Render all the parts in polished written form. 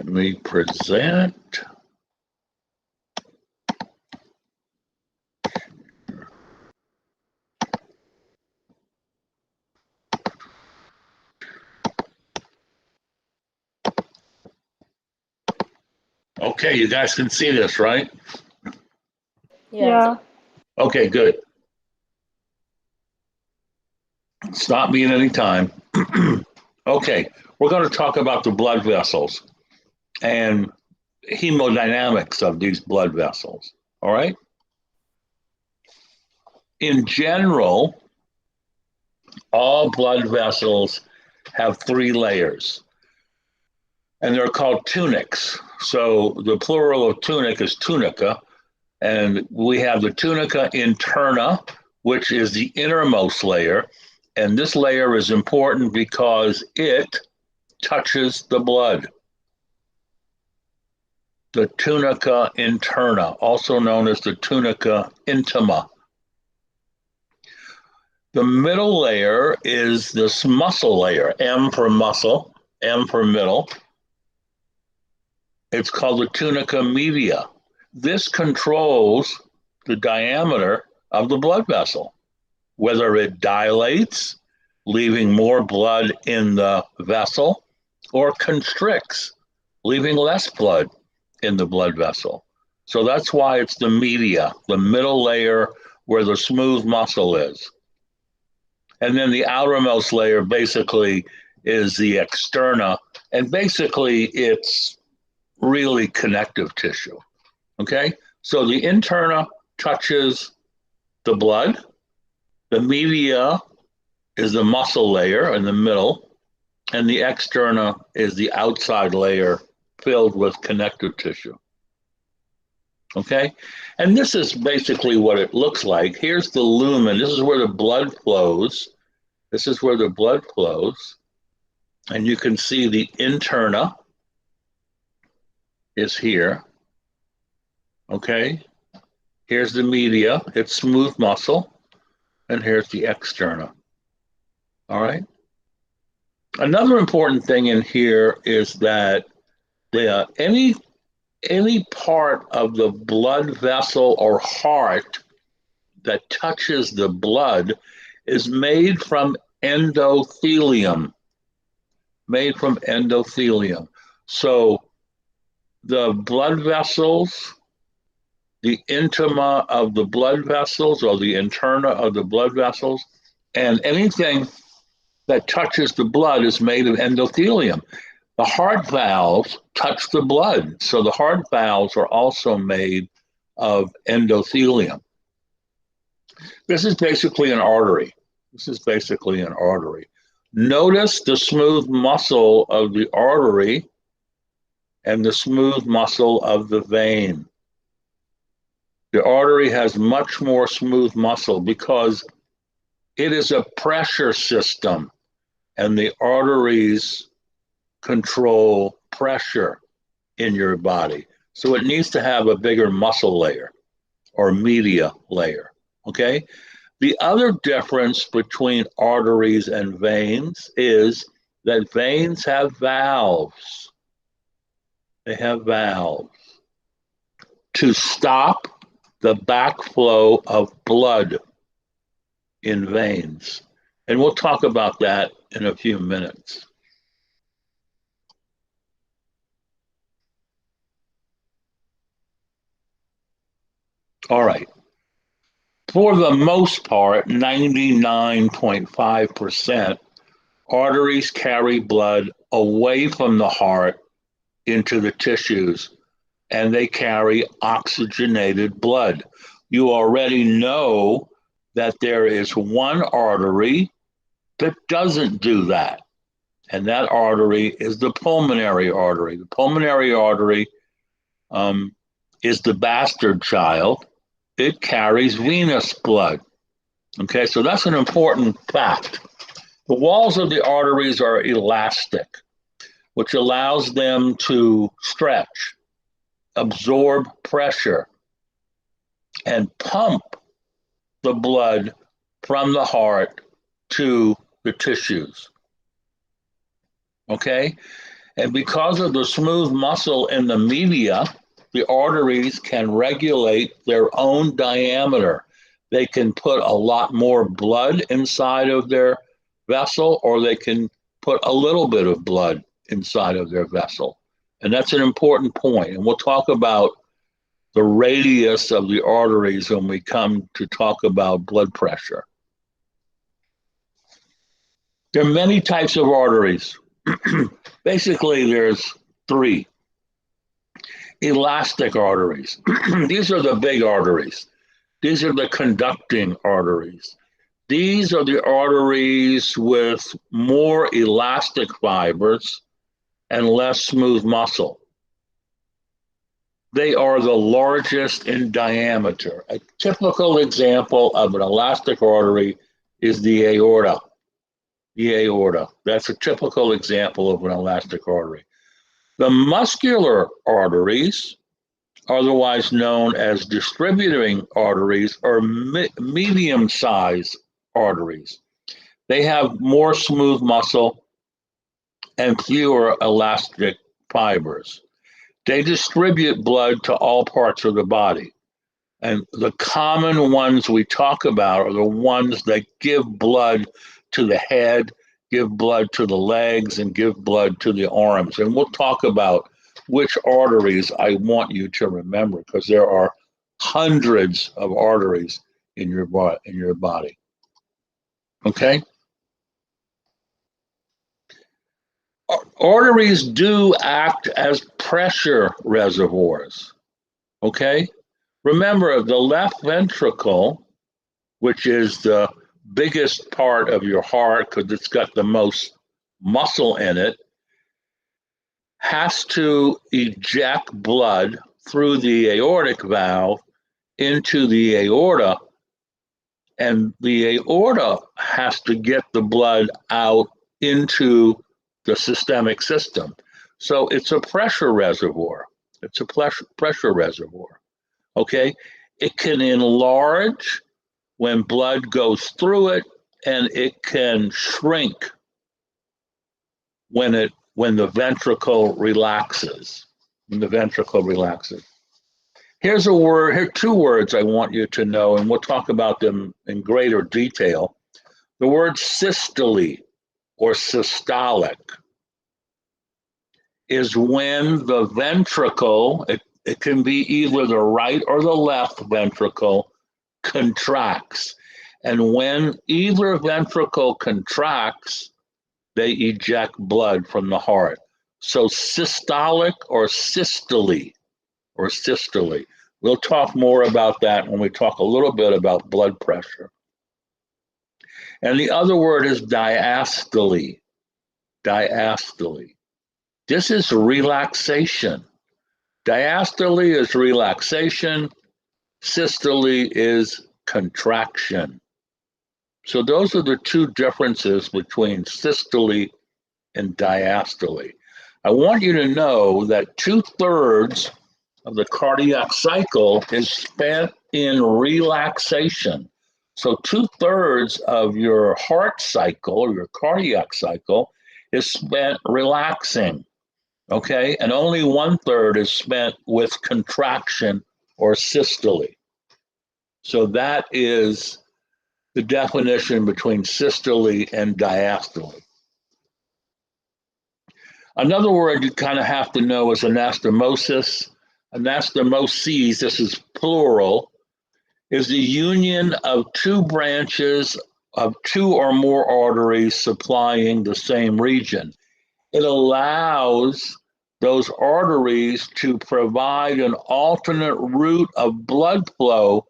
Let me present. Okay, you guys can see this, right? Yeah. Okay, good. Stop me at any time. Okay, we're going to talk about the blood vessels and hemodynamics of these blood vessels. All right? In general, all blood vessels have three layers, and they're called tunics. So the plural of tunic is tunica, and we have the tunica interna, which is the innermost layer. And this layer is important because it touches the blood. The tunica interna, also known as the tunica intima. The middle layer is this muscle layer, M for muscle, M for middle. It's called the tunica media. This controls the diameter of the blood vessel, whether it dilates, leaving more blood in the vessel, or constricts, leaving less blood in the blood vessel. So that's why it's the media, the middle layer where the smooth muscle is. And then the outermost layer basically is the externa, and basically it's really connective tissue. Okay? So the interna touches the blood. The media is the muscle layer in the middle, and the externa is the outside layer filled with connective tissue. Okay? And this is basically what it looks like. Here's the lumen. This is where the blood flows. This is where the blood flows. And you can see the interna is here. Okay? Here's the media. It's smooth muscle. And here's the externa. All right? Another important thing in here is that any part of the blood vessel or heart that touches the blood is made from endothelium. Made from endothelium. So the blood vessels, the intima of the blood vessels or the interna of the blood vessels, and anything that touches the blood is made of endothelium. The heart valves touch the blood, so the heart valves are also made of endothelium. This is basically an artery. This is basically an artery. Notice the smooth muscle of the artery and the smooth muscle of the vein. The artery has much more smooth muscle because it is a pressure system, and the arteries control pressure in your body. So it needs to have a bigger muscle layer or media layer, okay? The other difference between arteries and veins is that veins have valves. They have valves to stop the backflow of blood in veins. And we'll talk about that in a few minutes. All right. For the most part, 99.5%, arteries carry blood away from the heart into the tissues, and they carry oxygenated blood. You already know that there is one artery that doesn't do that, and that artery is the pulmonary artery. The pulmonary artery is the bastard child. It carries venous blood. Okay, so that's an important fact. The walls of the arteries are elastic, which allows them to stretch, absorb pressure, and pump the blood from the heart to the tissues. Okay? And because of the smooth muscle in the media, the arteries can regulate their own diameter. They can put a lot more blood inside of their vessel, or they can put a little bit of blood inside of their vessel. And that's an important point. And we'll talk about the radius of the arteries when we come to talk about blood pressure. There are many types of arteries. Basically, there's three. Elastic arteries. These are the big arteries. These are the conducting arteries. These are the arteries with more elastic fibers and less smooth muscle. They are the largest in diameter. A typical example of an elastic artery is the aorta. The aorta. That's a typical example of an elastic artery. The muscular arteries, otherwise known as distributing arteries, are medium-sized arteries. They have more smooth muscle and fewer elastic fibers. They distribute blood to all parts of the body. And the common ones we talk about are the ones that give blood to the head, give blood to the legs, and give blood to the arms. And we'll talk about which arteries I want you to remember, because there are hundreds of arteries in your body. Okay? Arteries do act as pressure reservoirs. Okay? Remember, the left ventricle, which is the biggest part of your heart because it's got the most muscle in it, has to eject blood through the aortic valve into the aorta, and the aorta has to get the blood out into the systemic system. So it's a pressure reservoir. It's a pressure reservoir. Okay? It can enlarge when blood goes through it, and it can shrink when the ventricle relaxes. When the ventricle relaxes. Here's a word. Here are two words I want you to know, and we'll talk about them in greater detail. The word systole or systolic is when the ventricle, it can be either the right or the left ventricle, contracts. And when either ventricle contracts, they eject blood from the heart. So systolic or systole. We'll talk more about that when we talk a little bit about blood pressure. And the other word is diastole. Diastole. This is relaxation. Diastole is relaxation. Systole is contraction. So those are the two differences between systole and diastole. I want you to know that 2/3 of the cardiac cycle is spent in relaxation. So 2/3 of your heart cycle or your cardiac cycle is spent relaxing, okay? And only 1/3 is spent with contraction or systole. So that is the definition between systole and diastole. Another word you kind of have to know is anastomosis. Anastomoses, this is plural, is the union of two branches of two or more arteries supplying the same region. It allows those arteries to provide an alternate route of blood flow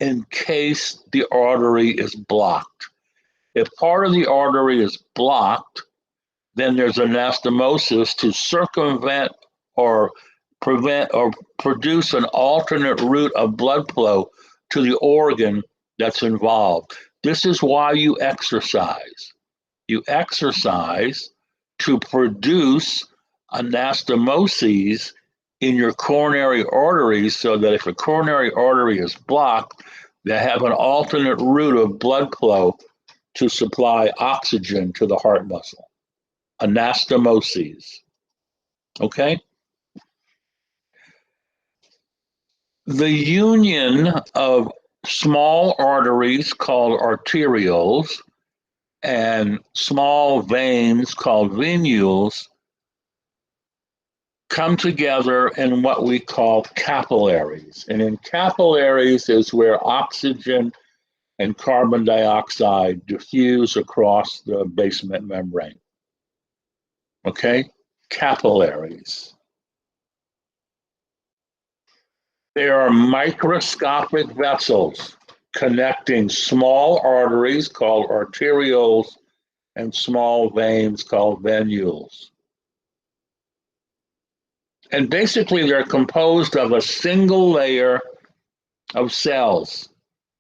in case the artery is blocked. If part of the artery is blocked, then there's anastomosis to circumvent or prevent or produce an alternate route of blood flow to the organ that's involved. This is why you exercise. You exercise to produce anastomoses in your coronary arteries so that if a coronary artery is blocked, they have an alternate route of blood flow to supply oxygen to the heart muscle. Anastomoses. Okay? The union of small arteries called arterioles and small veins called venules come together in what we call capillaries. And in capillaries is where oxygen and carbon dioxide diffuse across the basement membrane. Okay? Capillaries. They are microscopic vessels connecting small arteries called arterioles and small veins called venules. And basically, they're composed of a single layer of cells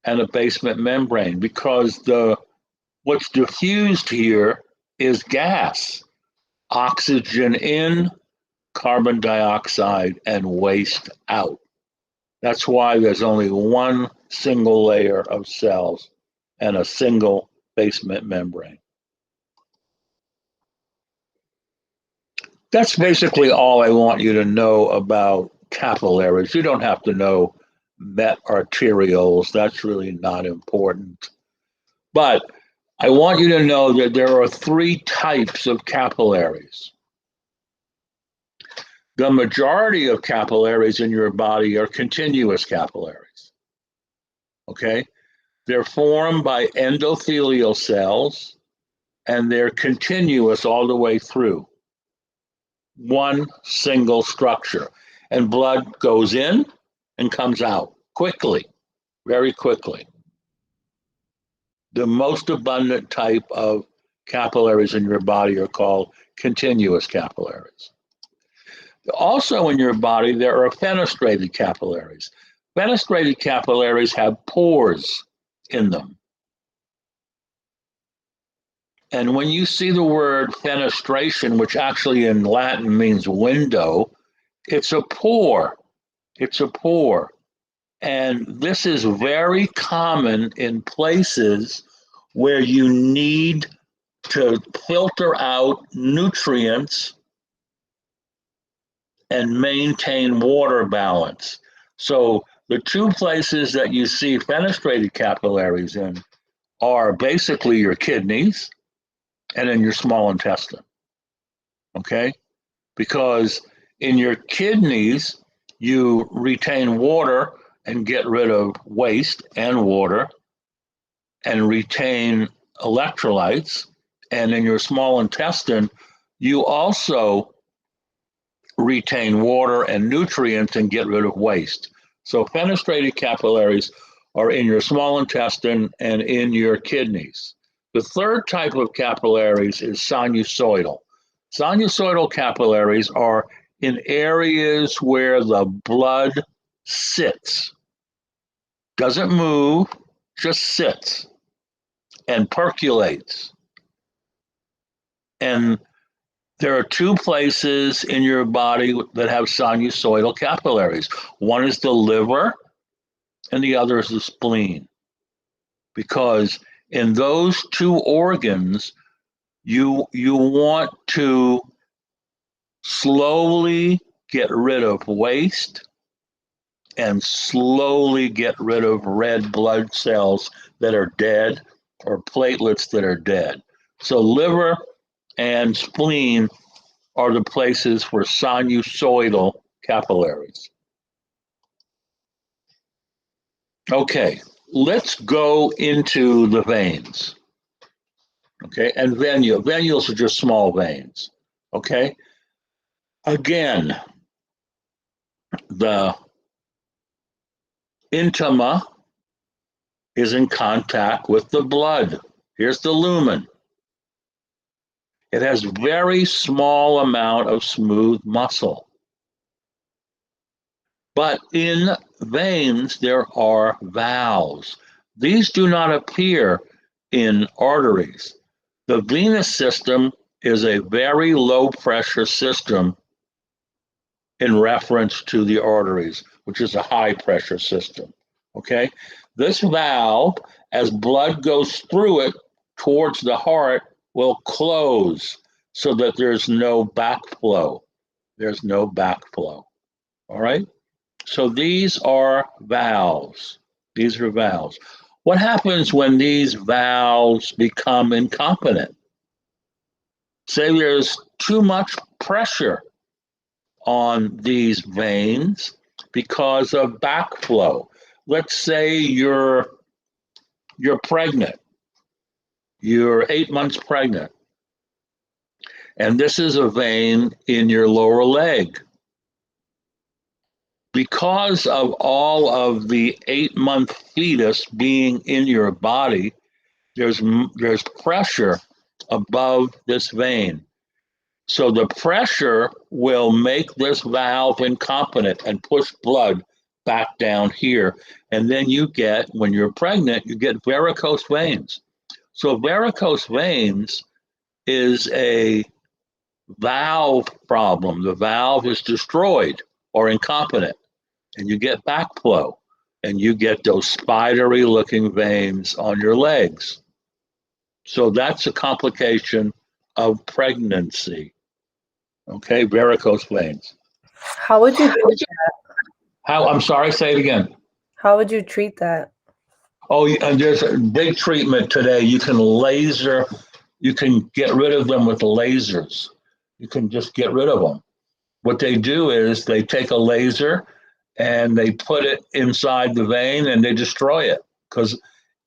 and a basement membrane because what's diffused here is gas, oxygen in, carbon dioxide, and waste out. That's why there's only one single layer of cells and a single basement membrane. That's basically all I want you to know about capillaries. You don't have to know met arterioles. That's really not important. But I want you to know that there are three types of capillaries. The majority of capillaries in your body are continuous capillaries. Okay? They're formed by endothelial cells and they're continuous all the way through. One single structure. And blood goes in and comes out quickly, very quickly. The most abundant type of capillaries in your body are called continuous capillaries. Also in your body, there are fenestrated capillaries. Fenestrated capillaries have pores in them. And when you see the word fenestration, which actually in Latin means window, it's a pore. It's a pore. And this is very common in places where you need to filter out nutrients and maintain water balance. So the two places that you see fenestrated capillaries in are basically your kidneys and in your small intestine. Okay? Because in your kidneys, you retain water and get rid of waste and water and retain electrolytes. And in your small intestine, you also retain water and nutrients and get rid of waste. So fenestrated capillaries are in your small intestine and in your kidneys. The third type of capillaries is sinusoidal. Sinusoidal capillaries are in areas where the blood sits, doesn't move, just sits and percolates. And there are two places in your body that have sinusoidal capillaries. One is the liver and the other is the spleen. Because in those two organs, you want to slowly get rid of waste and slowly get rid of red blood cells that are dead or platelets that are dead. So liver and spleen are the places for sinusoidal capillaries. Okay, let's go into the veins. Okay, and venules are just small veins. Okay, again, the intima is in contact with the blood. Here's the lumen. It has very small amount of smooth muscle. But in veins, there are valves. These do not appear in arteries. The venous system is a very low pressure system in reference to the arteries, which is a high pressure system. Okay? This valve, as blood goes through it towards the heart, will close so that there's no backflow. There's no backflow. All right. So these are valves. These are valves. What happens when these valves become incompetent? Say there's too much pressure on these veins because of backflow. Let's say you're pregnant. You're 8 months pregnant, and this is a vein in your lower leg. Because of all of the 8-month fetus being in your body, there's pressure above this vein. So the pressure will make this valve incompetent and push blood back down here. And then you get, when you're pregnant, you get varicose veins. So varicose veins is a valve problem. The valve is destroyed or incompetent, and you get backflow, and you get those spidery looking veins on your legs. So that's a complication of pregnancy. Okay, varicose veins. How would you treat that? I'm sorry, say it again. How would you treat that? Oh, and there's a big treatment today. You can get rid of them with lasers. You can just get rid of them. What they do is they take a laser and they put it inside the vein and they destroy it, because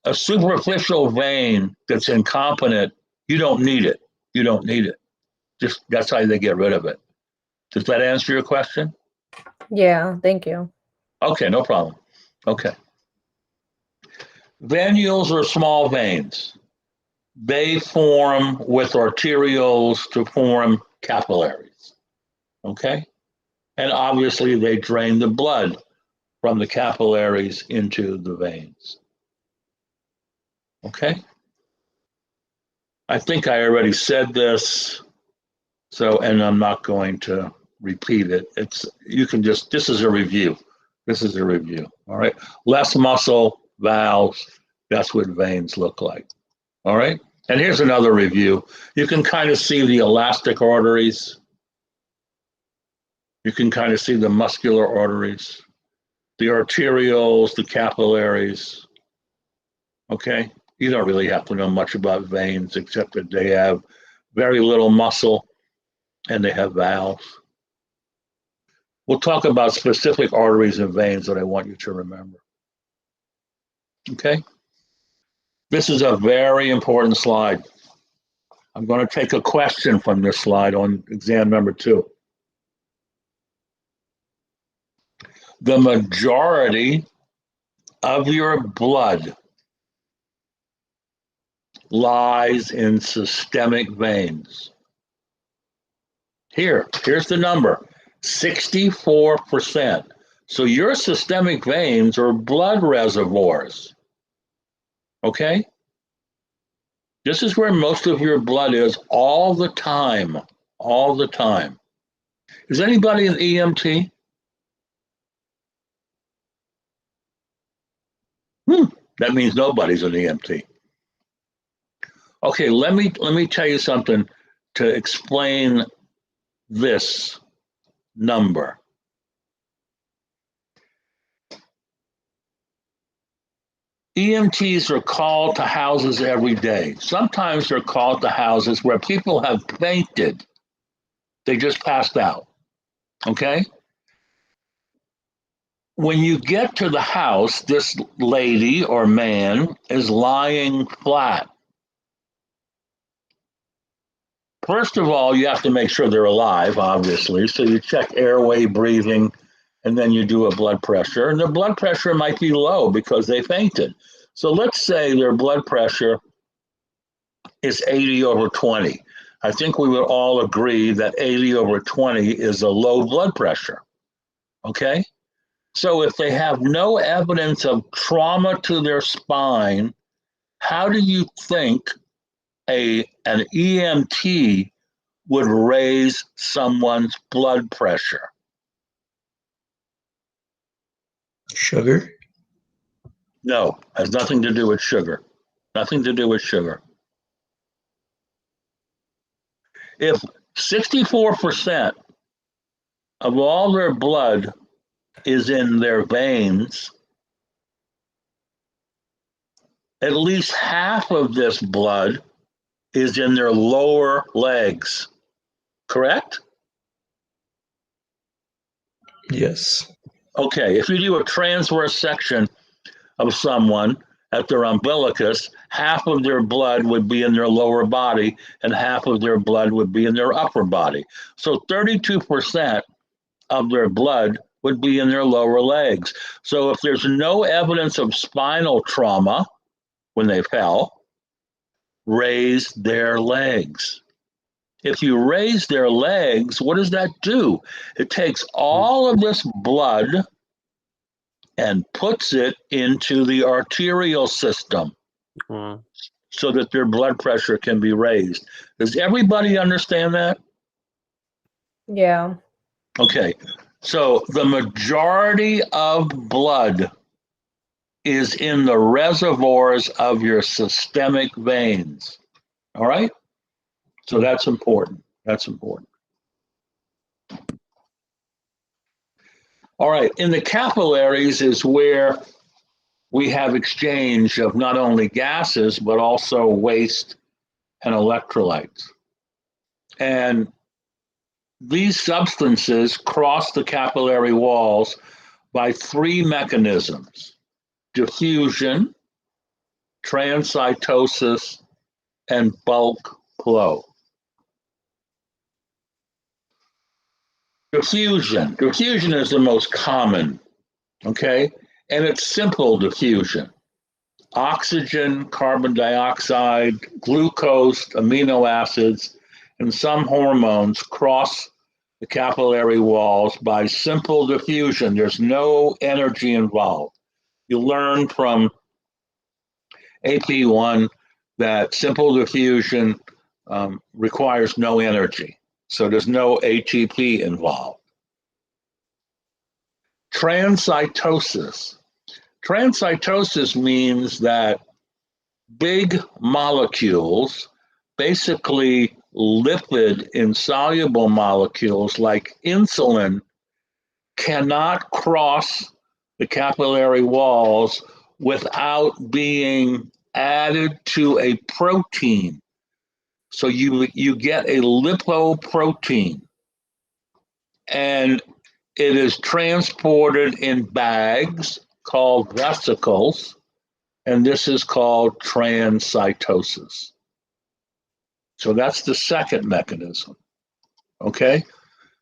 a superficial vein that's incompetent, you don't need it. You don't need it. Just that's how they get rid of it. Does that answer your question? Yeah, thank you. Okay, no problem. Okay. Venules are small veins. They form with arterioles to form capillaries. Okay? And obviously, they drain the blood from the capillaries into the veins. Okay? I think I already said this, and I'm not going to repeat it. This is a review. This is a review. All right? Less muscle, valves, that's what veins look like. All right? And here's another review. You can kind of see the elastic arteries. You can kind of see the muscular arteries, the arterioles, the capillaries. Okay? You don't really have to know much about veins except that they have very little muscle and they have valves. We'll talk about specific arteries and veins that I want you to remember. Okay? This is a very important slide. I'm going to take a question from this slide on exam number 2. The majority of your blood lies in systemic veins. Here's the number, 64%. So your systemic veins are blood reservoirs. Okay? This is where most of your blood is all the time. All the time. Is anybody an EMT? That means nobody's an EMT. Okay, let me tell you something to explain this number. EMTs are called to houses every day. Sometimes they're called to houses where people have fainted. They just passed out. Okay? When you get to the house, this lady or man is lying flat. First of all, you have to make sure they're alive, obviously. So you check airway, breathing, and then you do a blood pressure. And their blood pressure might be low because they fainted. So let's say their blood pressure is 80/20. I think we would all agree that 80/20 is a low blood pressure. Okay? So if they have no evidence of trauma to their spine, how do you think an EMT would raise someone's blood pressure? Sugar? No, has nothing to do with sugar. Nothing to do with sugar. If 64% of all their blood is in their veins, at least half of this blood is in their lower legs, correct? Yes. Okay, if you do a transverse section of someone at their umbilicus, half of their blood would be in their lower body and half of their blood would be in their upper body. So 32% of their blood would be in their lower legs. So if there's no evidence of spinal trauma when they fell, raise their legs. If you raise their legs, what does that do? It takes all of this blood and puts it into the arterial system so that their blood pressure can be raised. Does everybody understand that? Yeah. Okay, so the majority of blood is in the reservoirs of your systemic veins. All right? So that's important. That's important. All right, in the capillaries is where we have exchange of not only gases, but also waste and electrolytes. And these substances cross the capillary walls by three mechanisms: diffusion, transcytosis, and bulk flow. Diffusion. Diffusion is the most common, okay? And it's simple diffusion. Oxygen, carbon dioxide, glucose, amino acids, and some hormones cross the capillary walls by simple diffusion. There's no energy involved. You learn from AP1 that simple diffusion requires no energy. So there's no ATP involved. Transcytosis. Transcytosis means that big molecules, basically lipid insoluble molecules like insulin, cannot cross the capillary walls without being added to a protein. So you get a lipoprotein, and it is transported in bags called vesicles, and this is called transcytosis. So that's the second mechanism. Okay.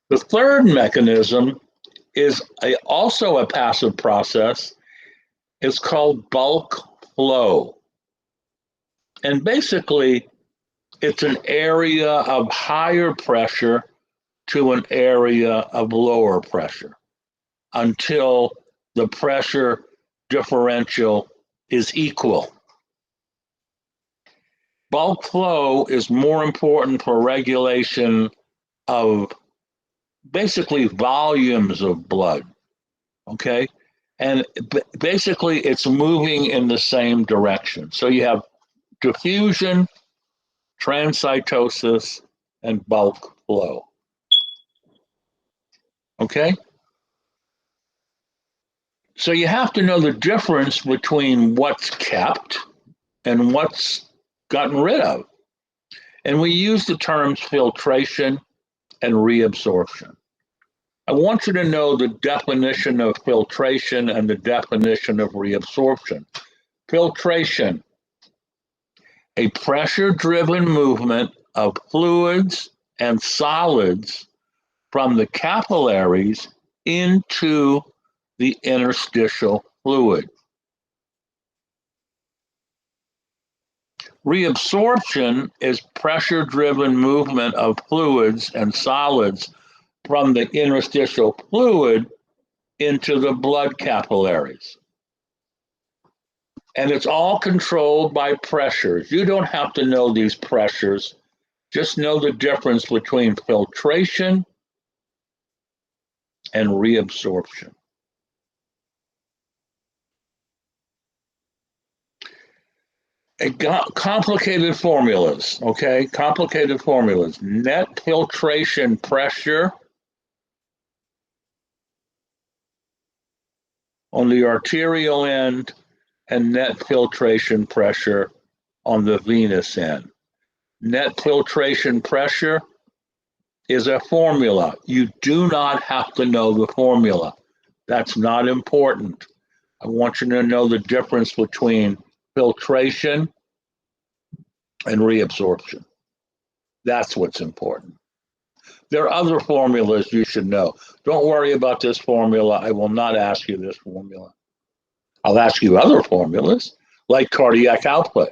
The third mechanism is also a passive process. It's called bulk flow. And basically, it's an area of higher pressure to an area of lower pressure until the pressure differential is equal. Bulk flow is more important for regulation of basically volumes of blood, okay? And basically it's moving in the same direction. So you have diffusion, transcytosis, and bulk flow. Okay? So you have to know the difference between what's kept and what's gotten rid of. And we use the terms filtration and reabsorption. I want you to know the definition of filtration and the definition of reabsorption. Filtration, a pressure-driven movement of fluids and solids from the capillaries into the interstitial fluid. Reabsorption is pressure-driven movement of fluids and solids from the interstitial fluid into the blood capillaries. And it's all controlled by pressures. You don't have to know these pressures. Just know the difference between filtration and reabsorption. Complicated formulas, okay? Complicated formulas. Net filtration pressure on the arterial end and net filtration pressure on the venous end. Net filtration pressure is a formula. You do not have to know the formula. That's not important. I want you to know the difference between filtration and reabsorption. That's what's important. There are other formulas you should know. Don't worry about this formula. I will not ask you this formula. I'll ask you other formulas, like cardiac output.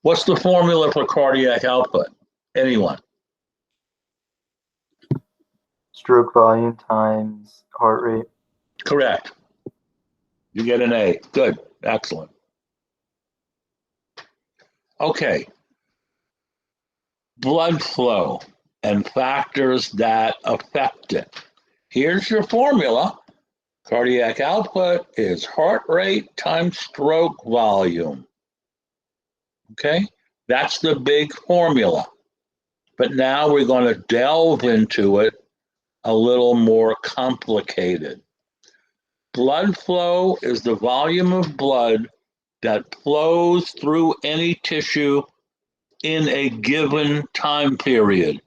What's the formula for cardiac output? Anyone? Stroke volume times heart rate. Correct. You get an A. Good. Excellent. Okay. Blood flow and factors that affect it. Here's your formula. Cardiac output is heart rate times stroke volume. Okay? That's the big formula. But now we're going to delve into it a little more complicated. Blood flow is the volume of blood that flows through any tissue in a given time period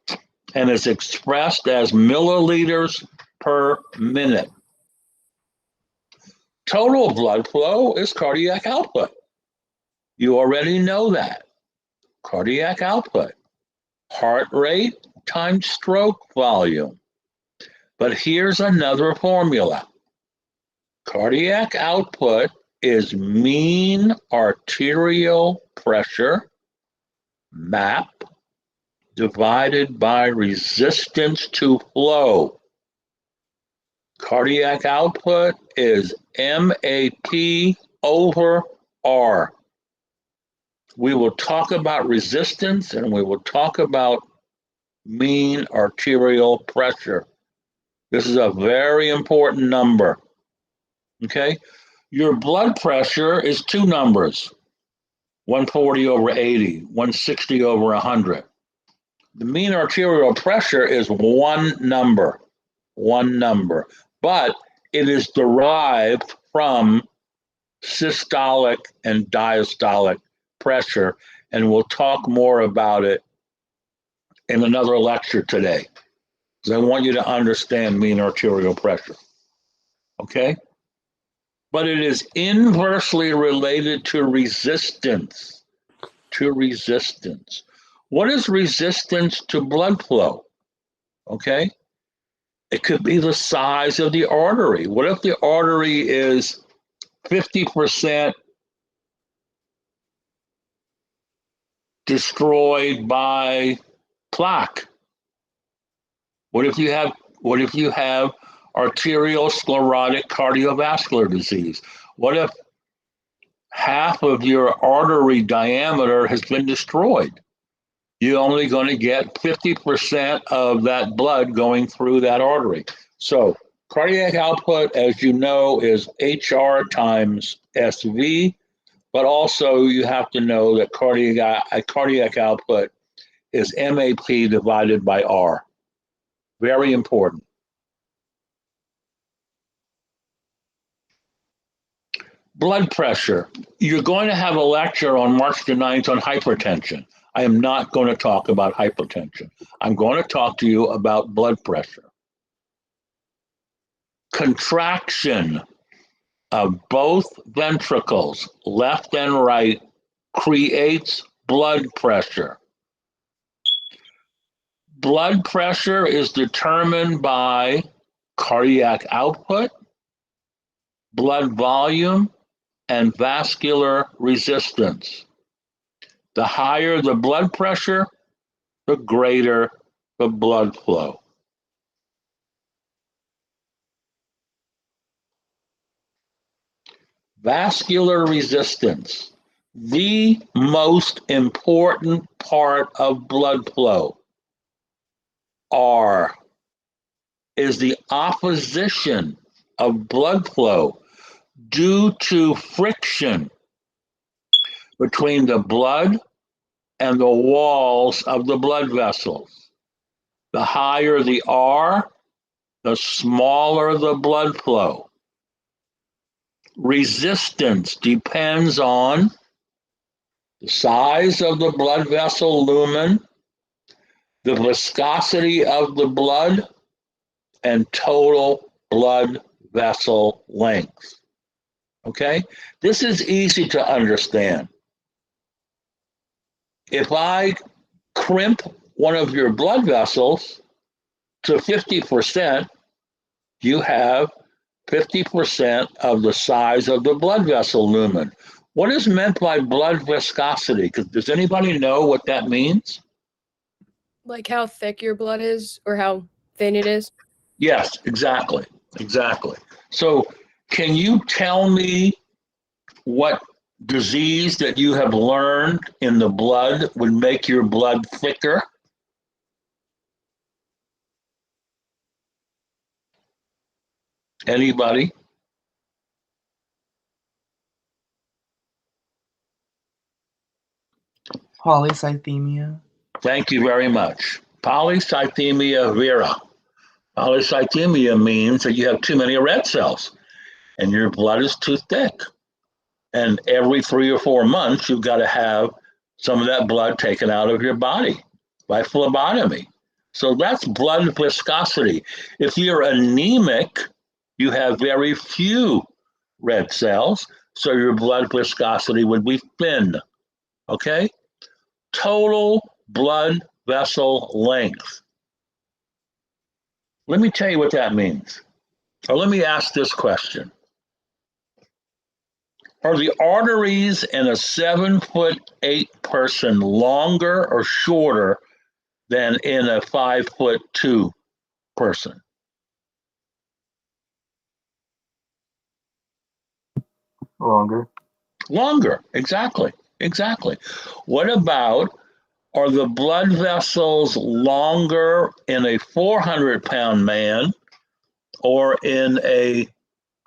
and is expressed as milliliters per minute. Total blood flow is cardiac output. You already know that. Cardiac output, heart rate times stroke volume. But here's another formula. Cardiac output is mean arterial pressure, MAP, divided by resistance to flow. Cardiac output is MAP over R. We will talk about resistance and we will talk about mean arterial pressure. This is a very important number. Okay? Your blood pressure is two numbers, 140 over 80, 160 over 100. The mean arterial pressure is one number, but it is derived from systolic and diastolic pressure, and we'll talk more about it in another lecture today, because I want you to understand mean arterial pressure, okay? But it is inversely related to resistance, What is resistance to blood flow? Okay? It could be the size of the artery. What if the artery is 50% destroyed by plaque? What if you have arterial sclerotic cardiovascular disease? What if half of your artery diameter has been destroyed? You're only going to get 50% of that blood going through that artery. So cardiac output, as you know, is HR times SV, but also you have to know that cardiac output is MAP divided by R. Very important. Blood pressure. You're going to have a lecture on March the 9th on hypertension. I am not going to talk about hypertension. I'm going to talk to you about blood pressure. Contraction of both ventricles, left and right, creates blood pressure. Blood pressure is determined by cardiac output, blood volume, and vascular resistance. The higher the blood pressure, the greater the blood flow. Vascular resistance, the most important part of blood flow, R, is the opposition of blood flow due to friction between the blood and the walls of the blood vessels. The higher the R, the smaller the blood flow. resistance depends on the size of the blood vessel lumen, the viscosity of the blood, and total blood vessel length. Okay? This is easy to understand. If I crimp one of your blood vessels to 50%, you have 50% of the size of the blood vessel lumen. What is meant by blood viscosity? Does anybody know what that means? Like how thick your blood is or how thin it is? Yes, exactly. Exactly. So, can you tell me what disease that you have learned in the blood would make your blood thicker? Anybody? Polycythemia. Thank you very much. Polycythemia vera. Polycythemia means that you have too many red cells and your blood is too thick. And every 3 or 4 months, you've got to have some of that blood taken out of your body by phlebotomy. So that's blood viscosity. If you're anemic, you have very few red cells, so your blood viscosity would be thin. Okay? Total blood vessel length. Let me tell you what that means. Or let me ask this question. Are the arteries in a 7'8" person longer or shorter than in a 5'2" person? Longer. Longer, exactly, exactly. What about, are the blood vessels longer in a 400-pound man or in a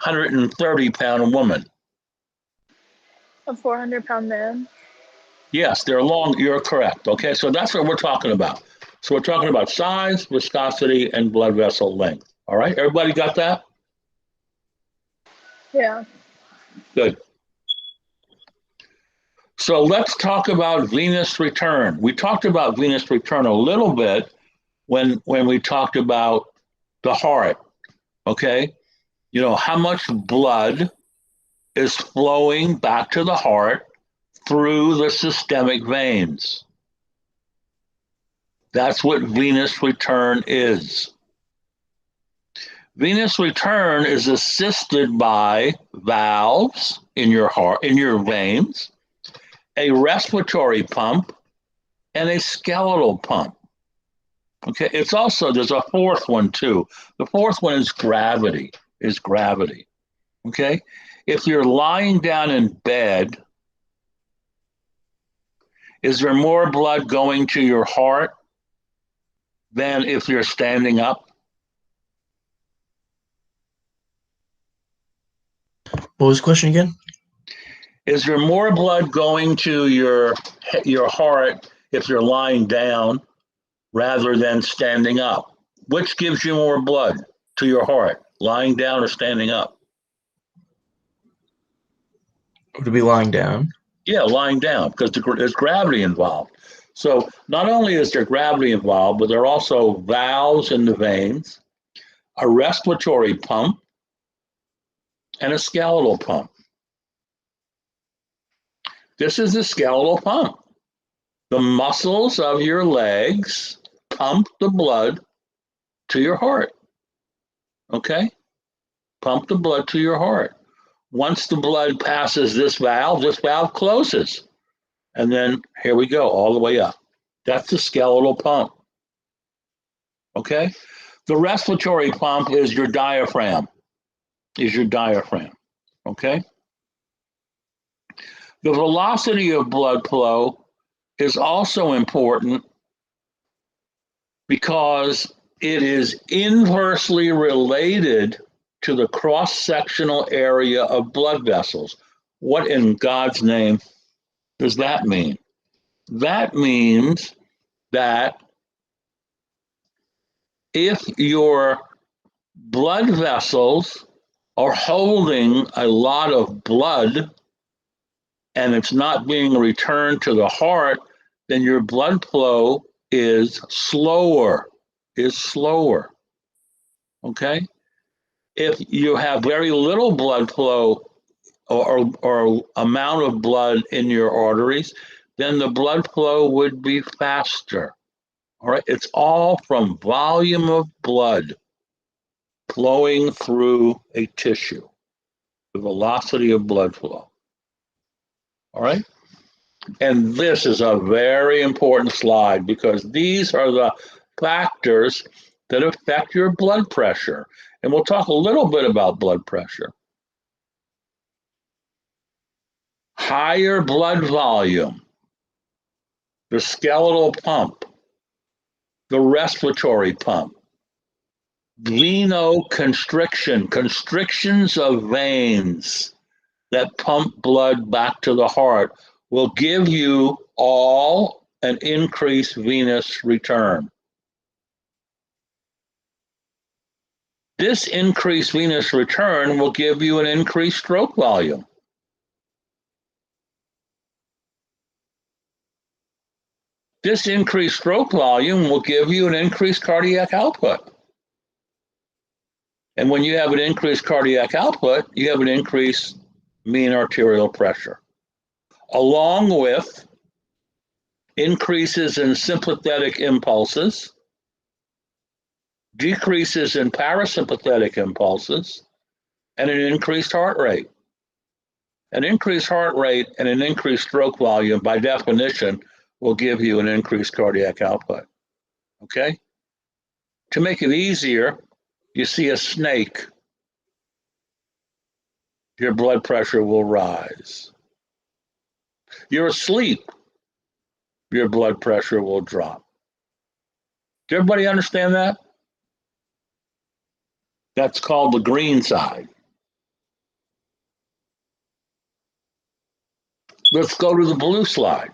130-pound woman? A 400-pound man. Yes, they're long. You're correct. Okay, so that's what we're talking about. So we're talking about size, viscosity, and blood vessel length. All right, everybody got that? Yeah. Good. So let's talk about venous return. We talked about venous return a little bit when we talked about the heart. Okay, you know how much blood is flowing back to the heart through the systemic veins. That's what venous return is. Venous return is assisted by valves in your heart, in your veins, a respiratory pump, and a skeletal pump. Okay, it's also, there's a fourth one too. The fourth one is gravity, Okay, if you're lying down in bed, is there more blood going to your heart than if you're standing up? What was the question again? Is there more blood going to your heart if you're lying down rather than standing up? Which gives you more blood to your heart, lying down or standing up? Would it be lying down? Yeah, lying down, because there's gravity involved. So not only is there gravity involved, but there are also valves in the veins, a respiratory pump, and a skeletal pump. This is the skeletal pump. The muscles of your legs pump the blood to your heart. Okay? Pump the blood to your heart. Once the blood passes this valve closes. And then here we go, all the way up. That's the skeletal pump. Okay? The respiratory pump is your diaphragm. Okay? The velocity of blood flow is also important because it is inversely related to the cross-sectional area of blood vessels. What in God's name does that mean? That means that if your blood vessels are holding a lot of blood and it's not being returned to the heart, then your blood flow is slower, okay? If you have very little blood flow or amount of blood in your arteries, then the blood flow would be faster, all right? It's all from volume of blood flowing through a tissue, the velocity of blood flow, all right? And this is a very important slide because these are the factors that affect your blood pressure. And we'll talk a little bit about blood pressure. Higher blood volume, the skeletal pump, the respiratory pump, venoconstriction, constrictions of veins that pump blood back to the heart will give you all an increased venous return. This increased venous return will give you an increased stroke volume. This increased stroke volume will give you an increased cardiac output. And when you have an increased cardiac output, you have an increased mean arterial pressure, along with increases in sympathetic impulses, decreases in parasympathetic impulses, and an increased heart rate. An increased heart rate and an increased stroke volume, by definition, will give you an increased cardiac output. Okay? To make it easier, you see a snake, your blood pressure will rise. You're asleep, your blood pressure will drop. Does everybody understand that? That's called the green side. Let's go to the blue slide.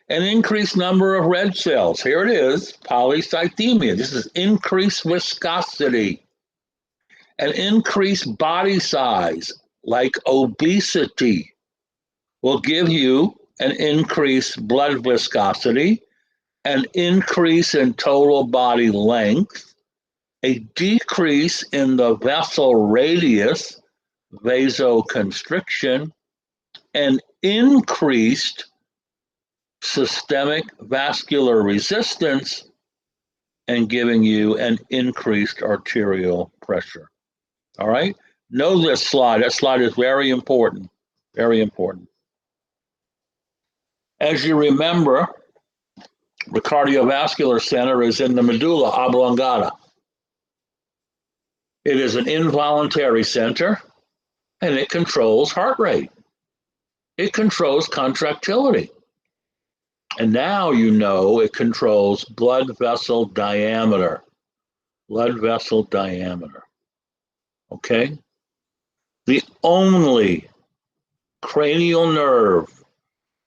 An increased number of red cells. Here it is, polycythemia. This is increased viscosity. An increased body size, like obesity, will give you an increased blood viscosity, an increase in total body length, a decrease in the vessel radius, vasoconstriction, and increased systemic vascular resistance, and giving you an increased arterial pressure. All right? Know this slide. That slide is very important. Very important. As you remember, the cardiovascular center is in the medulla oblongata. It is an involuntary center, and it controls heart rate. It controls contractility. And now you know it controls blood vessel diameter. Blood vessel diameter. Okay? The only cranial nerve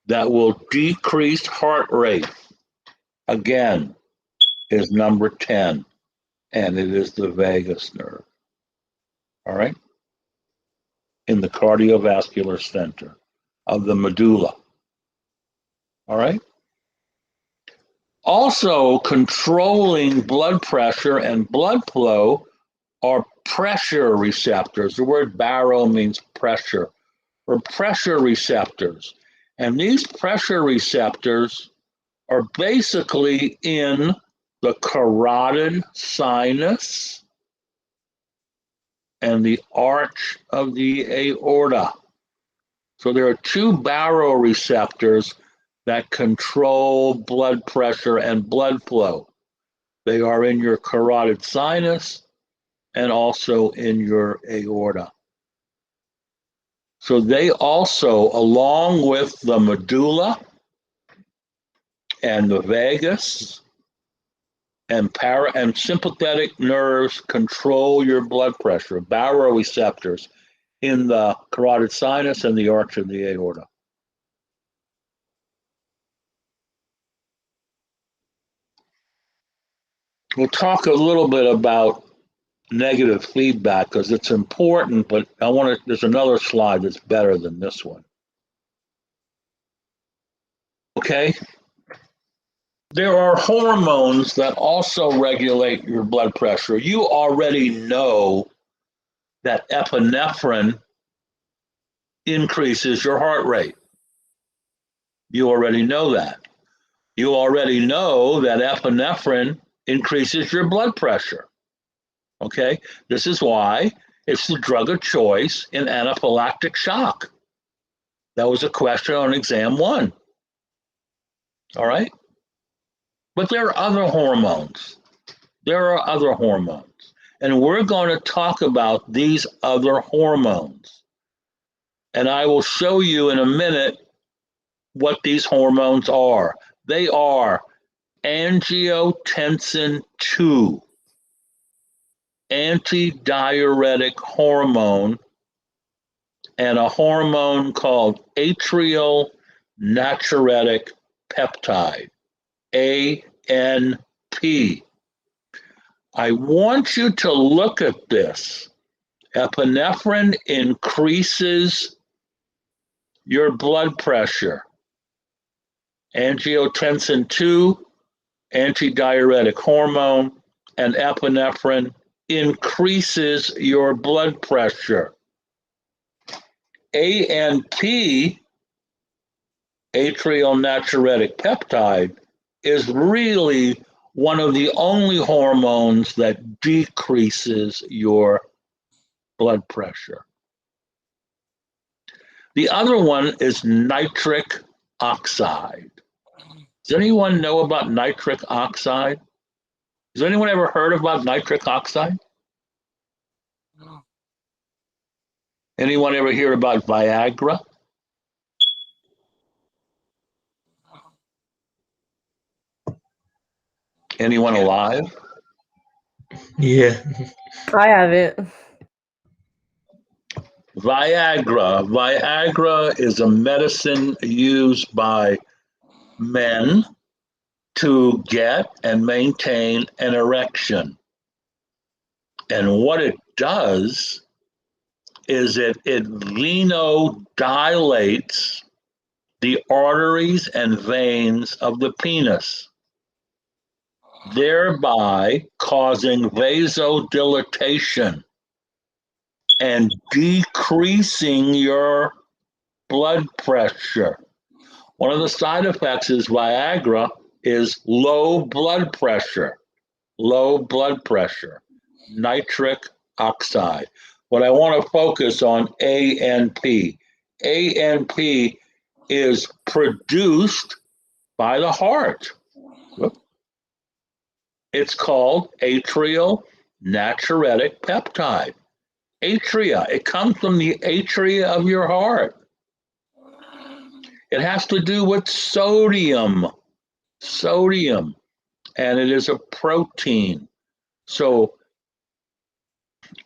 that will decrease heart rate, again, is number 10, and it is the vagus nerve. All right? In the cardiovascular center of the medulla. All right? Also, controlling blood pressure and blood flow are pressure receptors. The word baro means pressure, or pressure receptors. And these pressure receptors are basically in the carotid sinus and the arch of the aorta. So there are two baroreceptors that control blood pressure and blood flow. They are in your carotid sinus and also in your aorta. So they also, along with the medulla and the vagus and sympathetic nerves, control your blood pressure, baroreceptors in the carotid sinus and the arch of the aorta. We'll talk a little bit about negative feedback because it's important, but there's another slide that's better than this one. Okay? There are hormones that also regulate your blood pressure. You already know that epinephrine increases your heart rate. You already know that. You already know that epinephrine increases your blood pressure. Okay? This is why it's the drug of choice in anaphylactic shock. That was a question on exam 1. All right? But there are other hormones. There are other hormones. And we're going to talk about these other hormones. And I will show you in a minute what these hormones are. They are angiotensin II, antidiuretic hormone, and a hormone called atrial natriuretic peptide, ANP. I want you to look at this. Epinephrine increases your blood pressure. Angiotensin II, antidiuretic hormone, and epinephrine increases your blood pressure. ANP, atrial natriuretic peptide, is really one of the only hormones that decreases your blood pressure. The other one is nitric oxide. Does anyone know about nitric oxide? Has anyone ever heard about nitric oxide? Anyone ever hear about Viagra? Anyone alive? Yeah. I haven't. Viagra. Viagra is a medicine used by men to get and maintain an erection. And what it does is it venodilates the arteries and veins of the penis, thereby causing vasodilatation and decreasing your blood pressure. One of the side effects is Viagra is low blood pressure, nitric oxide. What I want to focus on, ANP. ANP is produced by the heart. It's called atrial natriuretic peptide. Atria, it comes from the atria of your heart. It has to do with sodium, and it is a protein. So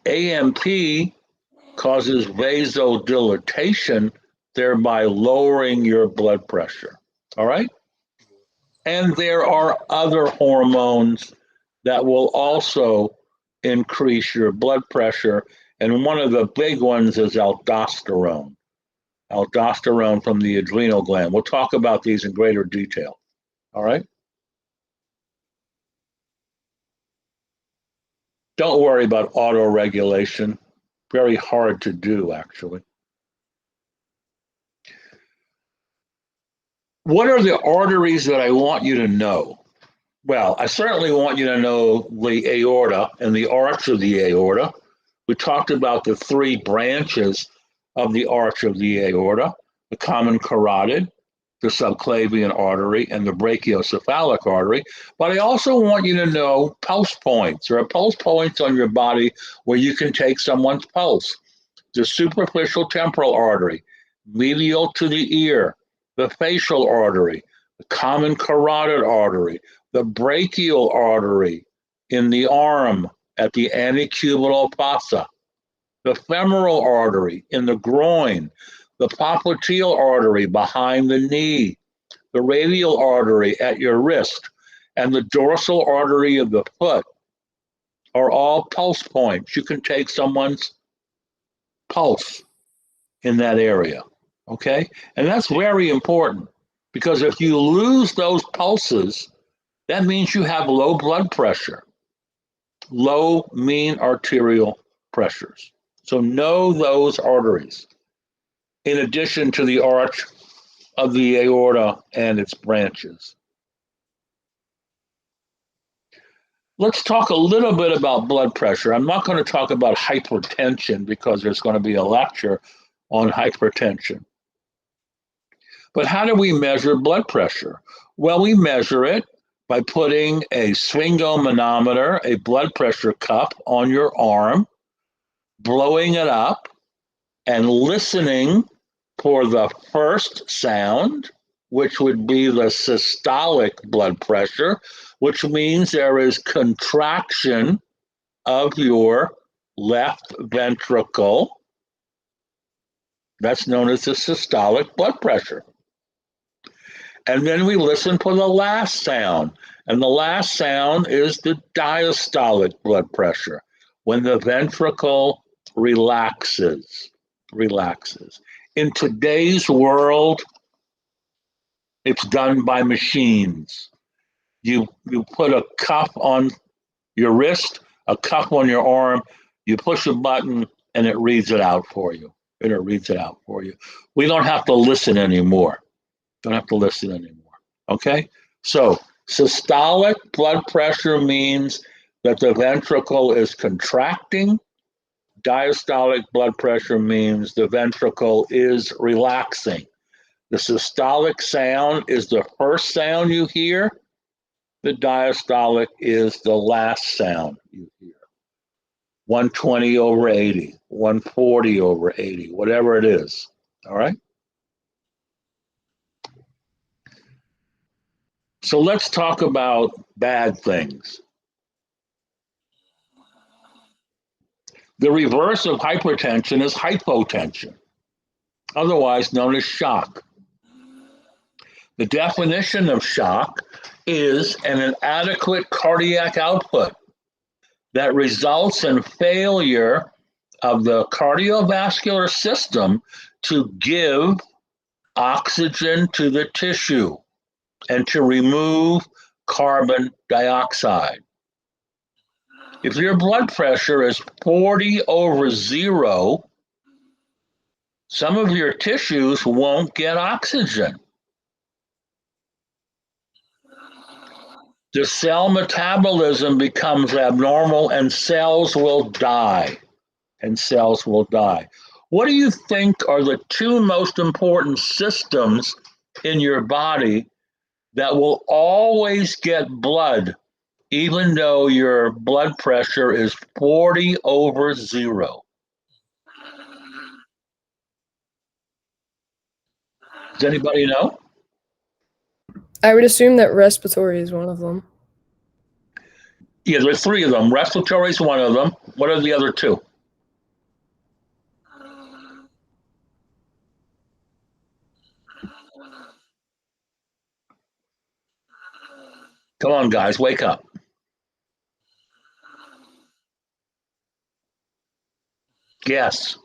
AMP causes vasodilatation, thereby lowering your blood pressure. All right? And there are other hormones that will also increase your blood pressure. And one of the big ones is aldosterone from the adrenal gland. We'll talk about these in greater detail. All right? Don't worry about autoregulation. Very hard to do, actually. What are the arteries that I want you to know? Well, I certainly want you to know the aorta and the arch of the aorta. We talked about the 3 branches of the arch of the aorta, the common carotid, the subclavian artery, and the brachiocephalic artery. But I also want you to know pulse points. There are pulse points on your body where you can take someone's pulse. The superficial temporal artery, medial to the ear, the facial artery, the common carotid artery, the brachial artery in the arm at the antecubital fossa, the femoral artery in the groin, the popliteal artery behind the knee, the radial artery at your wrist, and the dorsal artery of the foot are all pulse points. You can take someone's pulse in that area, okay? And that's very important because if you lose those pulses, that means you have low blood pressure, low mean arterial pressures. So know those arteries in addition to the arch of the aorta and its branches. Let's talk a little bit about blood pressure. I'm not going to talk about hypertension because there's going to be a lecture on hypertension. But how do we measure blood pressure? Well, we measure it by putting a sphygmomanometer, a blood pressure cup, on your arm, blowing it up, and listening for the first sound, which would be the systolic blood pressure, which means there is contraction of your left ventricle. That's known as the systolic blood pressure. And then we listen for the last sound. And the last sound is the diastolic blood pressure, when the ventricle relaxes. In today's world, it's done by machines. You put a cuff on your wrist, a cuff on your arm, you push a button, and it reads it out for you. We don't have to listen anymore. Okay? So systolic blood pressure means that the ventricle is contracting. Diastolic blood pressure means the ventricle is relaxing. The systolic sound is the first sound you hear. The diastolic is the last sound you hear. 120 over 80, 140 over 80, whatever it is. All right? So let's talk about bad things. The reverse of hypertension is hypotension, otherwise known as shock. The definition of shock is an inadequate cardiac output that results in failure of the cardiovascular system to give oxygen to the tissue and to remove carbon dioxide. If your blood pressure is 40 over 0, some of your tissues won't get oxygen. The cell metabolism becomes abnormal and cells will die. What do you think are the two most important systems in your body that will always get blood, even though your blood pressure is 40 over 0? Does anybody know? I would assume that respiratory is one of them. Yeah, there's 3 of them. Respiratory is one of them. What are the other 2? Come on, guys, wake up. Yes.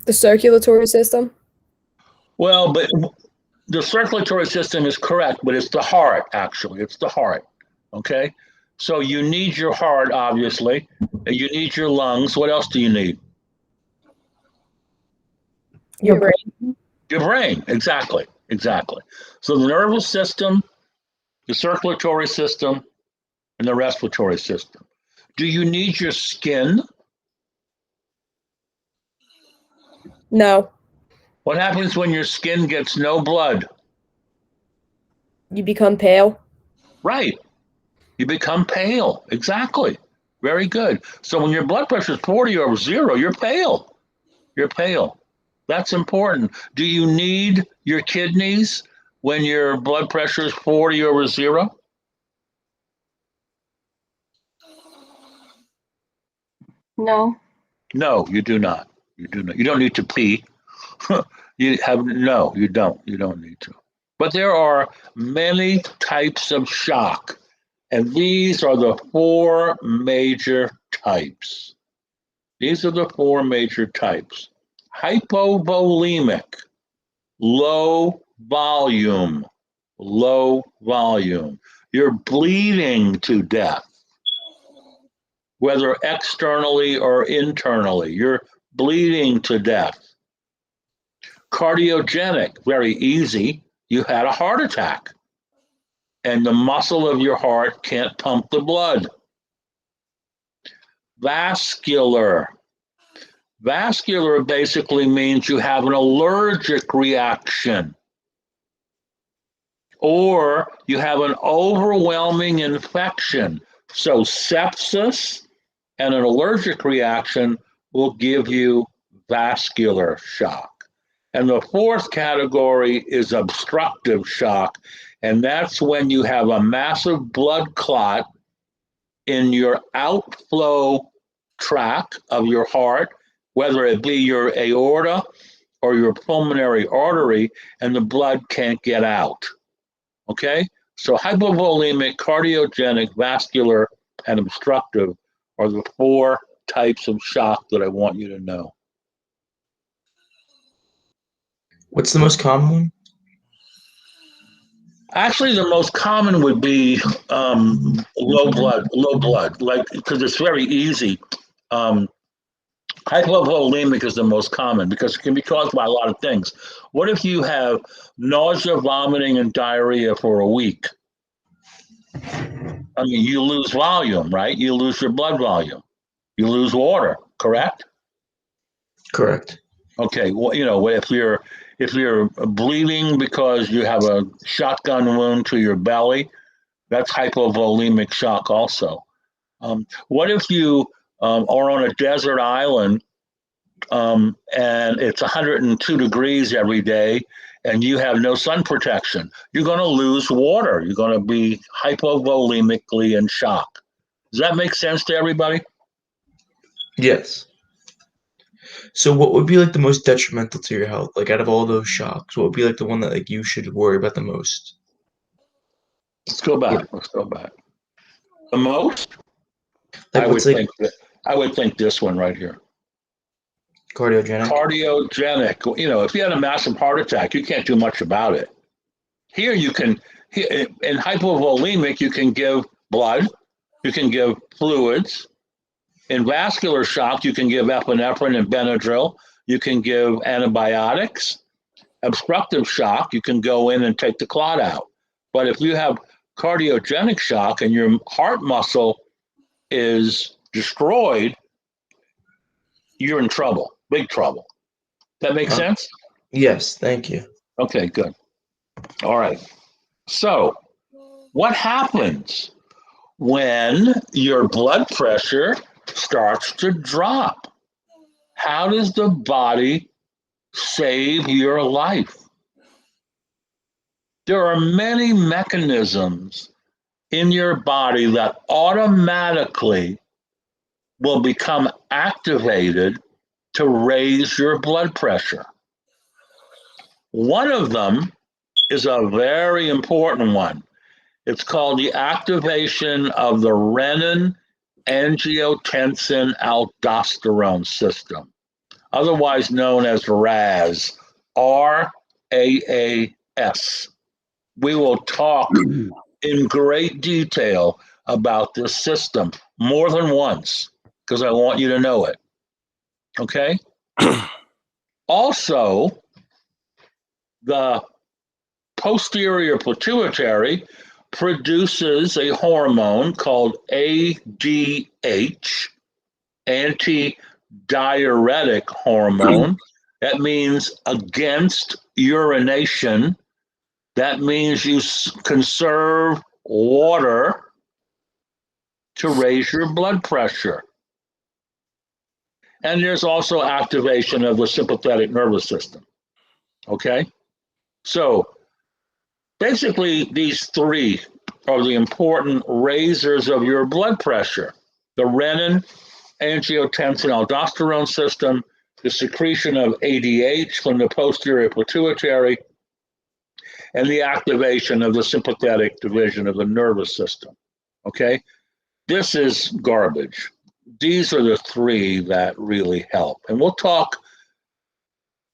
The circulatory system? Well, but the circulatory system is correct, but it's the heart, actually. It's the heart, okay? So you need your heart, obviously, and you need your lungs. What else do you need? Your brain. Your brain, exactly. So the nervous system, the circulatory system, and the respiratory system. Do you need your skin? No. What happens when your skin gets no blood? You become pale. Right. You become pale. Exactly. Very good. So when your blood pressure is 40 over 0, you're pale. That's important. Do you need your kidneys when your blood pressure is 40 over 0? No. No, you do not. You don't need to pee. You don't need to. But there are many types of shock, and these are the four major types. These are the four major types. Hypovolemic, low volume, low volume. You're bleeding to death, whether externally or internally. You're bleeding to death. Cardiogenic, very easy. You had a heart attack, and the muscle of your heart can't pump the blood. Vascular. Vascular basically means you have an allergic reaction, or you have an overwhelming infection. So sepsis and an allergic reaction will give you vascular shock. And the fourth category is obstructive shock, and that's when you have a massive blood clot in your outflow tract of your heart, whether it be your aorta or your pulmonary artery, and the blood can't get out. Okay? So hypovolemic, cardiogenic, vascular, and obstructive are the four types of shock that I want you to know. What's the most common one? Actually, the most common would be low blood, like, because it's very easy. Hypovolemic is the most common because it can be caused by a lot of things. What if you have nausea, vomiting, and diarrhea for a week? I mean, you lose volume, right? You lose your blood volume. You lose water, correct? Correct. Okay, well, you know, if you're bleeding because you have a shotgun wound to your belly, that's hypovolemic shock also. What if you are on a desert island and it's 102 degrees every day and you have no sun protection? You're going to lose water. You're going to be hypovolemically in shock. Does that make sense to everybody? Yes. So what would be like the most detrimental to your health? Like out of all those shocks, what would be like the one that like you should worry about the most? Let's go back. Let's go back. The most? Like what's like I would think this one right here. cardiogenic? Cardiogenic. You know, if you had a massive heart attack, you can't do much about it. Here you can, in hypovolemic, you can give blood, you can give fluids. In vascular shock, you can give epinephrine and Benadryl. You can give antibiotics. Obstructive shock, you can go in and take the clot out. But if you have cardiogenic shock and your heart muscle is destroyed, you're in trouble, big trouble. That make sense? Yes, thank you. Okay, good. All right. So, what happens when your blood pressure starts to drop? How does the body save your life? There are many mechanisms in your body that automatically will become activated to raise your blood pressure. One of them is a very important one. It's called the activation of the renin angiotensin aldosterone system, otherwise known as RAAS, RAAS. We will talk in great detail about this system more than once because I want you to know it. Okay? Also, the posterior pituitary produces a hormone called ADH, anti-diuretic hormone. That means against urination. That means you conserve water to raise your blood pressure. And there's also activation of the sympathetic nervous system. Okay? So basically, these three are the important raisers of your blood pressure: the renin angiotensin aldosterone system, the secretion of ADH from the posterior pituitary, and the activation of the sympathetic division of the nervous system. Okay? This is garbage. These are the three that really help. And we'll talk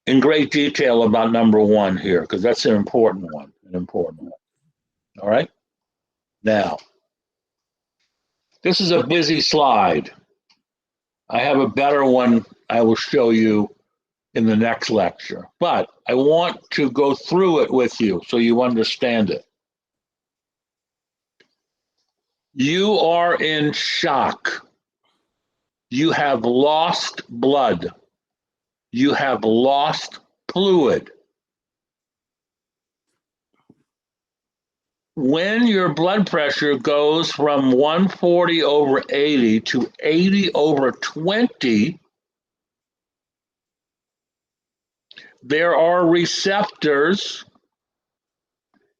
in great detail about number one here, because that's an important one. All right? Now, this is a busy slide. I have a better one I will show you in the next lecture, but I want to go through it with you so you understand it. You are in shock. You have lost blood. You have lost fluid. When your blood pressure goes from 140/80 to 80/20, there are receptors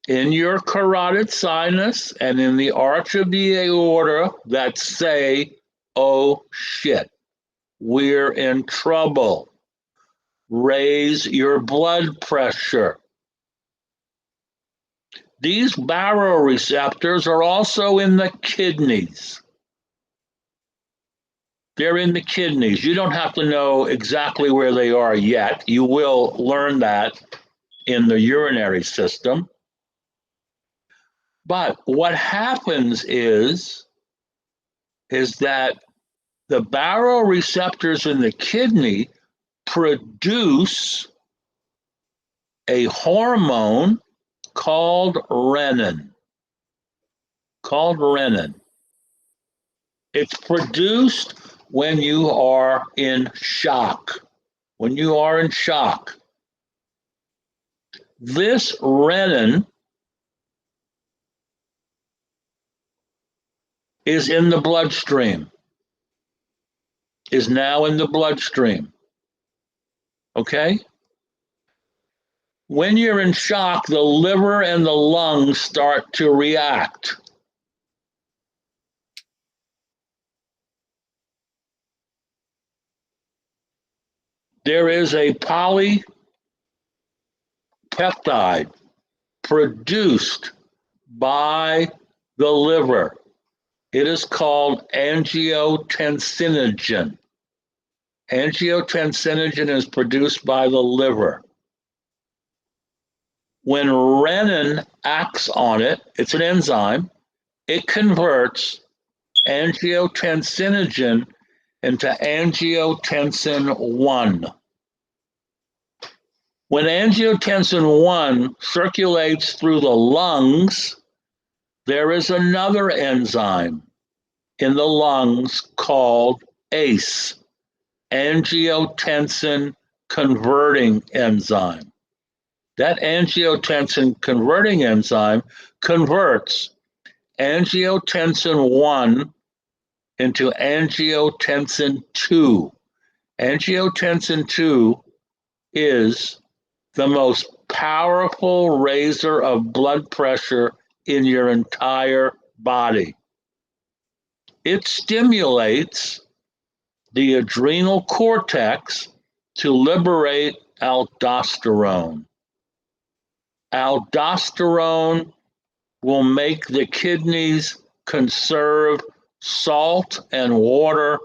in your carotid sinus and in the arch of the aorta that say, oh shit, we're in trouble. Raise your blood pressure. These baroreceptors are also in the kidneys. They're in the kidneys. You don't have to know exactly where they are yet. You will learn that in the urinary system. But what happens is that the baroreceptors in the kidney produce a hormone called renin. It's produced when you are in shock. This renin is in the bloodstream, is now in the bloodstream. Okay? When you're in shock, the liver and the lungs start to react. There is a polypeptide produced by the liver. It is called angiotensinogen. Angiotensinogen is produced by the liver. When renin acts on it, it's an enzyme, it converts angiotensinogen into angiotensin 1. When angiotensin 1 circulates through the lungs, there is another enzyme in the lungs called ACE, angiotensin converting enzyme. That angiotensin converting enzyme converts angiotensin 1 into angiotensin 2. Angiotensin 2 is the most powerful raiser of blood pressure in your entire body. It stimulates the adrenal cortex to liberate aldosterone. Aldosterone will make the kidneys conserve salt and water,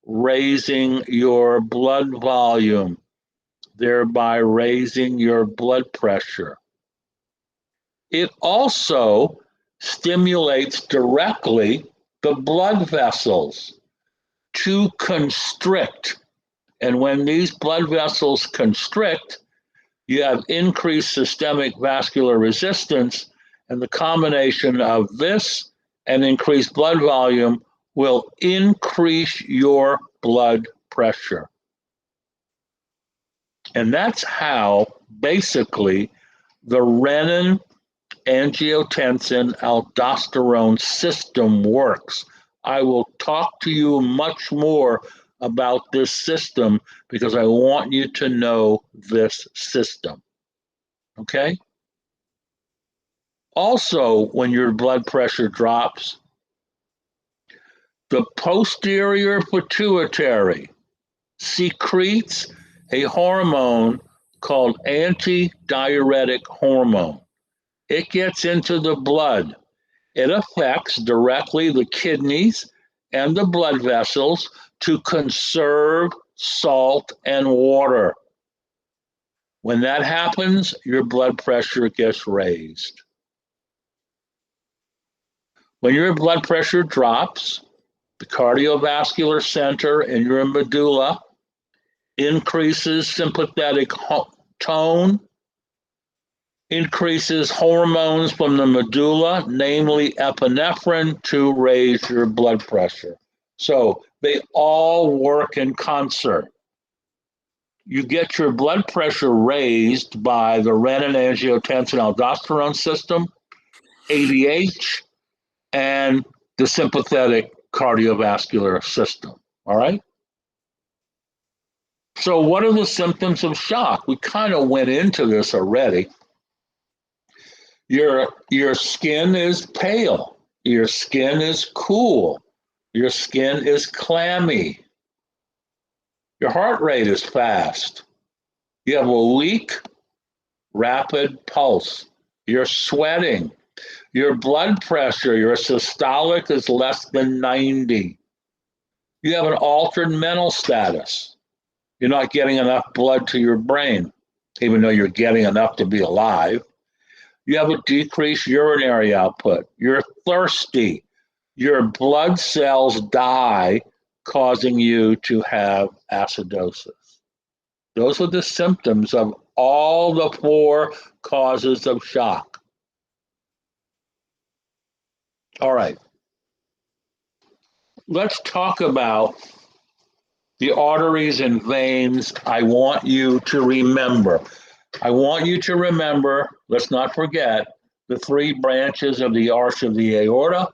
raising your blood volume, thereby raising your blood pressure. It also stimulates directly the blood vessels to constrict. And when these blood vessels constrict, you have increased systemic vascular resistance, and the combination of this and increased blood volume will increase your blood pressure. And that's how basically the renin angiotensin aldosterone system works. I will talk to you much more about this system because I want you to know this system. Okay? Also, when your blood pressure drops, the posterior pituitary secretes a hormone called antidiuretic hormone. it gets into the blood. It affects directly the kidneys and the blood vessels to conserve salt and water. When that happens, your blood pressure gets raised. When your blood pressure drops, the cardiovascular center in your medulla increases sympathetic tone, increases hormones from the medulla, namely epinephrine, to raise your blood pressure. So they all work in concert. You get your blood pressure raised by the renin-angiotensin-aldosterone system, ADH, and the sympathetic cardiovascular system. All right? So what are the symptoms of shock? We kind of went into this already. Your skin is pale. Your skin is cool. Your skin is clammy. Your heart rate is fast. You have a weak, rapid pulse. You're sweating. Your blood pressure, your systolic is less than 90. You have an altered mental status. You're not getting enough blood to your brain, even though you're getting enough to be alive. You have a decreased urinary output. You're thirsty. Your blood cells die, causing you to have acidosis. Those are the symptoms of all the 4 causes of shock. All right. Let's talk about the arteries and veins. I want you to remember. Let's not forget, the 3 branches of the arch of the aorta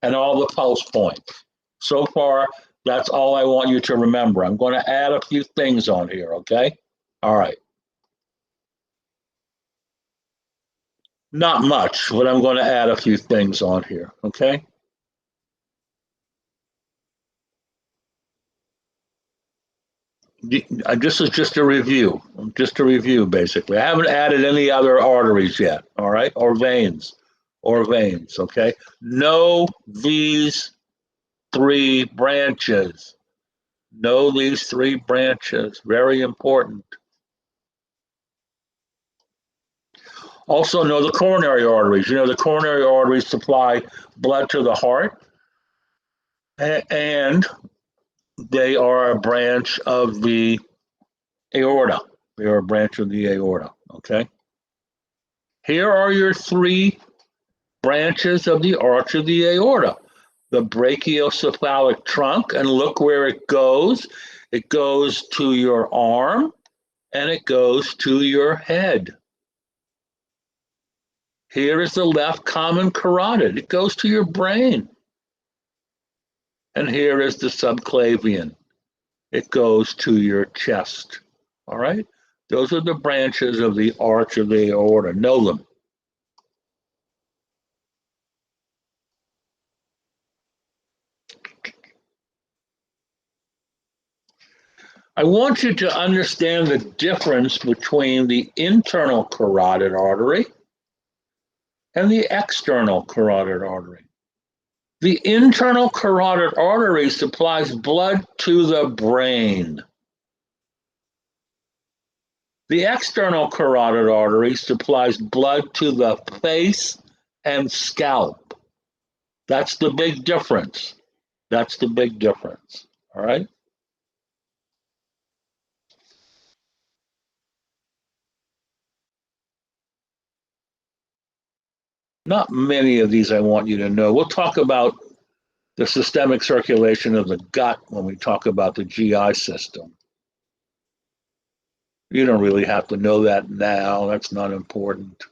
and all the pulse points. So far, that's all I want you to remember. I'm going to add a few things on here, okay? All right. Not much, but I'm going to add a few things on here, okay? This is just a review, basically. I haven't added any other arteries yet, all right? Or veins, okay? Know these 3 branches. Know these 3 branches, very important. Also know the coronary arteries. You know, the coronary arteries supply blood to the heart, and they are a branch of the aorta. They are a branch of the aorta, okay? Here are your 3 branches of the arch of the aorta. The brachiocephalic trunk, and look where it goes. It goes to your arm, and it goes to your head. Here is the left common carotid. It goes to your brain. And here is the subclavian. It goes to your chest. All right? Those are the branches of the arch of the aorta. Know them. I want you to understand the difference between the internal carotid artery and the external carotid artery. The internal carotid artery supplies blood to the brain. The external carotid artery supplies blood to the face and scalp. That's the big difference. All right? Not many of these I want you to know. We'll talk about the systemic circulation of the gut when we talk about the GI system. You don't really have to know that now. That's not important.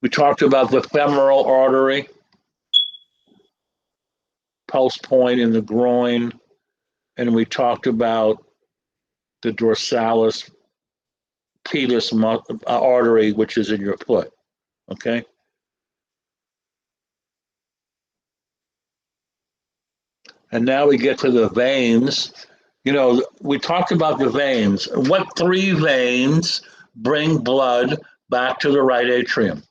We talked about the femoral artery, pulse point in the groin, and we talked about the dorsalis pedis artery, which is in your foot, okay? And now we get to the veins, You know, we talked about the veins. What three veins bring blood back to the right atrium?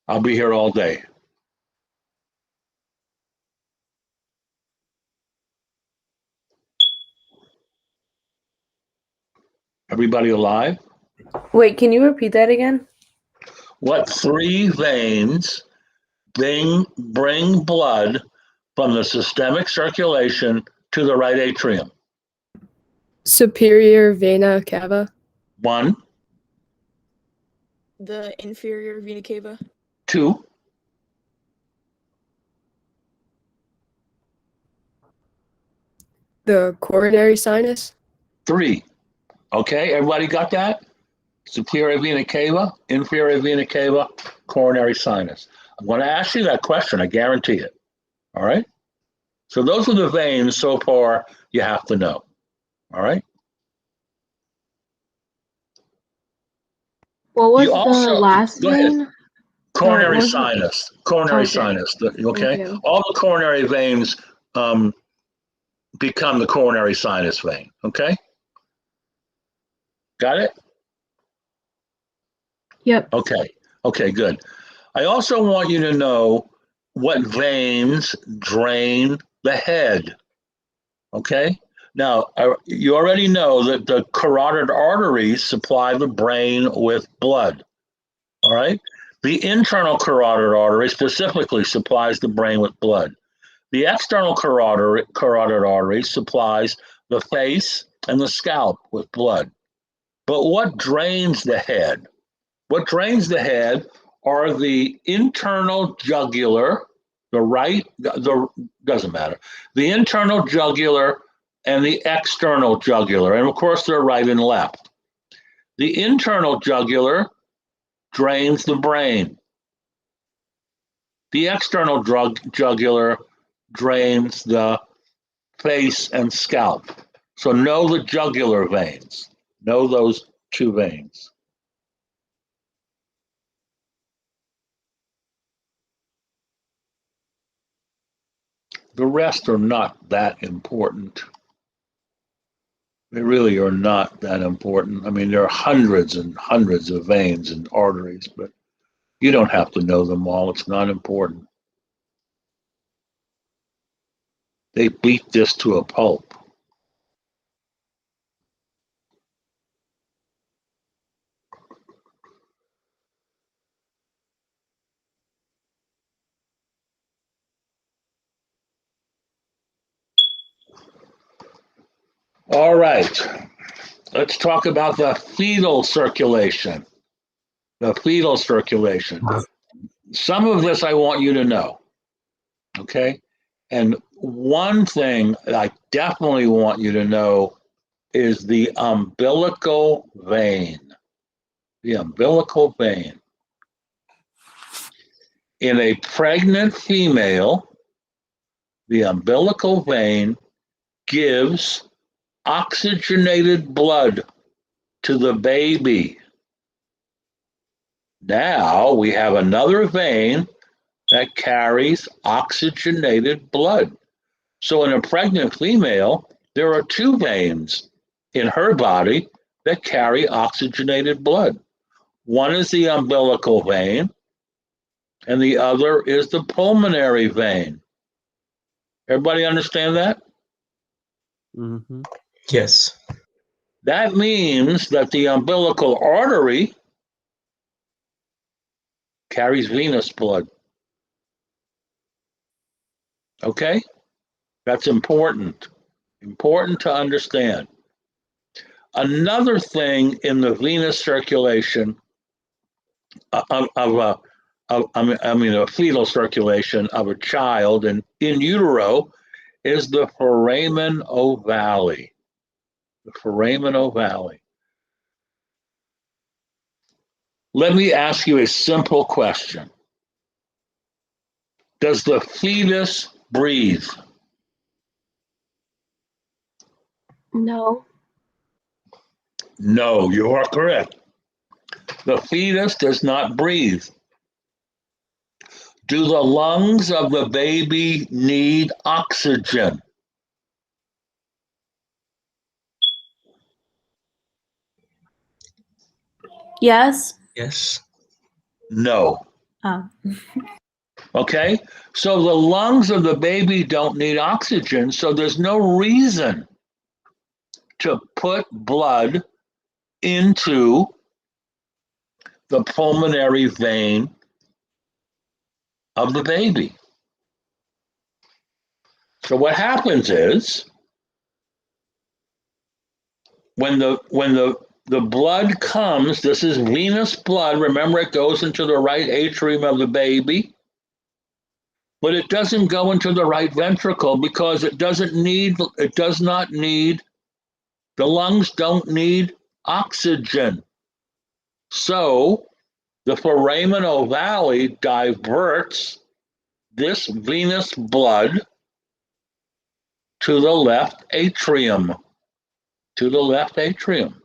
I'll be here all day. Everybody alive? Wait, can you repeat that again? What three veins bring blood from the systemic circulation to the right atrium? Superior vena cava. One, The inferior vena cava. two, The coronary sinus. three. Okay, everybody got that? Superior vena cava, inferior vena cava, coronary sinus. I'm going to ask you that question, I guarantee it. All right? So those are the veins so far you have to know. All right? What was You the also, last go ahead. vein? Coronary what was sinus. Coronary Okay. sinus. Okay? Thank you. All the coronary veins become the coronary sinus vein. Okay? Got it? Yep. Okay. Okay, good. I also want you to know what veins drain the head. Okay? Now, you already know that the carotid arteries supply the brain with blood. All right? The internal carotid artery specifically supplies the brain with blood. The external carotid artery supplies the face and the scalp with blood. But what drains the head? What drains the head are the internal jugular, doesn't matter, the internal jugular and the external jugular. And of course, they're right and left. The internal jugular drains the brain. The external jugular drains the face and scalp. So know the jugular veins. Know those two veins. The rest are not that important. They really are not that important. I mean, there are hundreds and hundreds of veins and arteries, but you don't have to know them all. It's not important. They beat this to a pulp. All right. Let's talk about the fetal circulation. The fetal circulation. Some of this I want you to know. Okay? And one thing that I definitely want you to know is the umbilical vein. The umbilical vein. In a pregnant female, the umbilical vein gives oxygenated blood to the baby. Now we have another vein that carries oxygenated blood. So in a pregnant female, there are two veins in her body that carry oxygenated blood. One is the umbilical vein, and the other is the pulmonary vein. Everybody understand that? Mm-hmm. Yes. That means that the umbilical artery carries venous blood. Okay? That's important. Important to understand. Another thing in the venous circulation a fetal circulation of a child and in utero is the foramen ovale. The foramen ovale. Let me ask you a simple question. Does the fetus breathe? No. No, you are correct. The fetus does not breathe. Do the lungs of the baby need oxygen? Yes. Yes. No. Oh. Okay, so the lungs of the baby don't need oxygen, so there's no reason to put blood into the pulmonary vein of the baby. So what happens is when the blood comes, this is venous blood. Remember, it goes into the right atrium of the baby, but it doesn't go into the right ventricle because it does not need, the lungs don't need oxygen. So the foraminal valley diverts this venous blood to the left atrium. To the left atrium.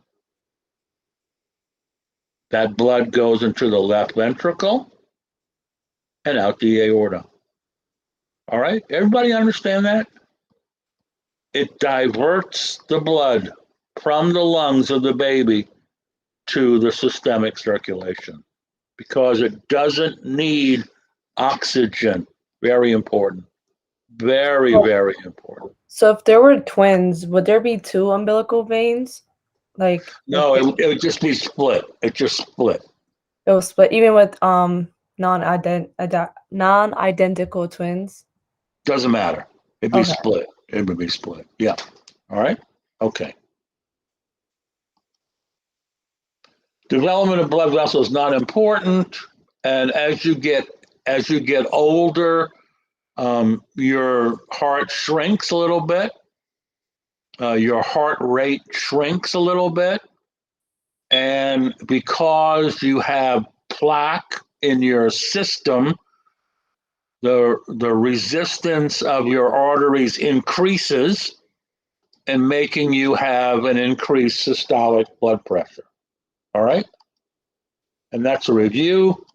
That blood goes into the left ventricle and out the aorta. All right, everybody understand that? It diverts the blood from the lungs of the baby to the systemic circulation because it doesn't need oxygen. Very important. Very, very important. So if there were twins, would there be two umbilical veins? Like No, it would just be split. It just split. it was split even with non-identical twins. Doesn't matter. It'd be Okay. split. It would be split. Yeah. All right. Okay. Development of blood vessels is not important, and as you get older, your heart shrinks a little bit. Your heart rate shrinks a little bit, and because you have plaque in your system, the resistance of your arteries increases, and making you have an increased systolic blood pressure. All right, and that's a review.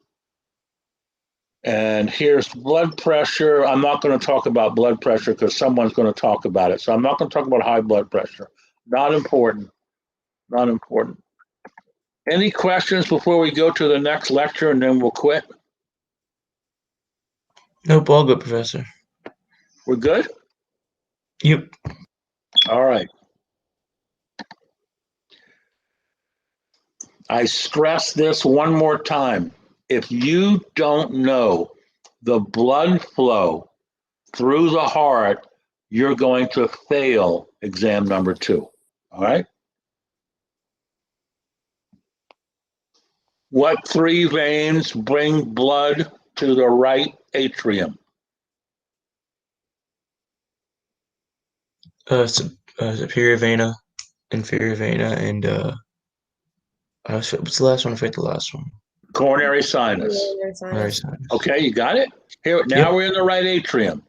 And here's blood pressure. I'm not going to talk about blood pressure because someone's going to talk about it. So I'm not going to talk about high blood pressure. Not important. Not important. Any questions before we go to the next lecture and then we'll quit? Nope, all good, Professor. We're good? Yep. All right. I stress this one more time. If you don't know the blood flow through the heart, you're going to fail exam number 2. All right? What 3 veins bring blood to the right atrium? Superior vena, inferior vena, and what's the last one? I forget the last one. Coronary sinus. Coronary sinus. Okay, you got it? Here, now Yep. we're in the right atrium.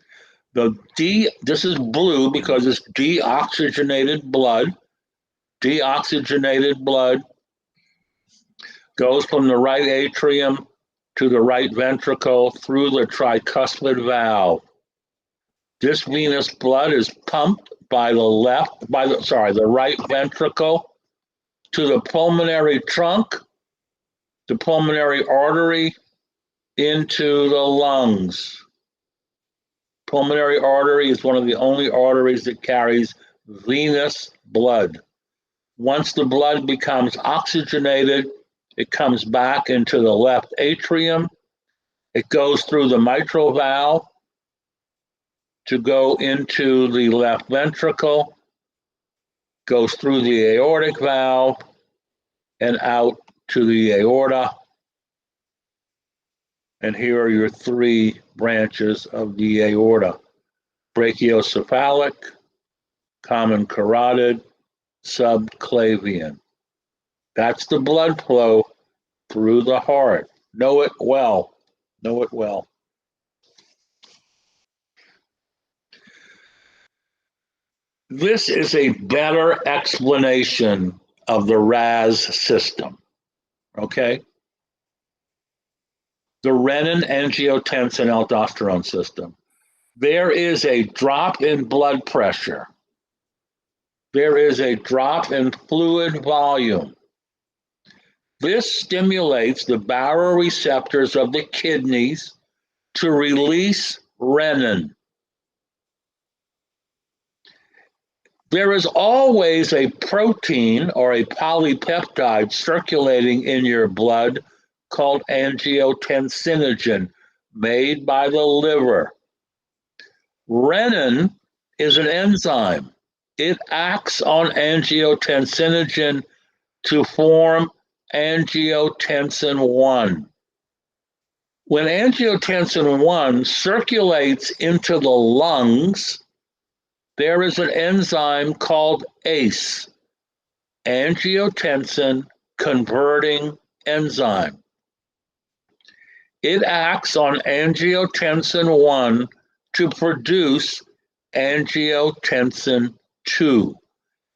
This is blue because it's deoxygenated blood. Deoxygenated blood goes from the right atrium to the right ventricle through the tricuspid valve. This venous blood is pumped by the right ventricle to the pulmonary trunk, the pulmonary artery, into the lungs. Pulmonary artery is one of the only arteries that carries venous blood. Once the blood becomes oxygenated, it comes back into the left atrium. It goes through the mitral valve to go into the left ventricle, goes through the aortic valve and out to the aorta. And here are your 3 branches of the aorta: brachiocephalic, common carotid, subclavian. That's the blood flow through the heart. Know it well. Know it well. This is a better explanation of the RAS system. Okay? the renin, angiotensin, aldosterone system. There is a drop in blood pressure. There is a drop in fluid volume. This stimulates the baroreceptors of the kidneys to release renin. There is always a protein or a polypeptide circulating in your blood called angiotensinogen, made by the liver. Renin is an enzyme. It acts on angiotensinogen to form angiotensin 1. When angiotensin 1 circulates into the lungs, there is an enzyme called ACE, angiotensin converting enzyme. It acts on angiotensin 1 to produce angiotensin 2.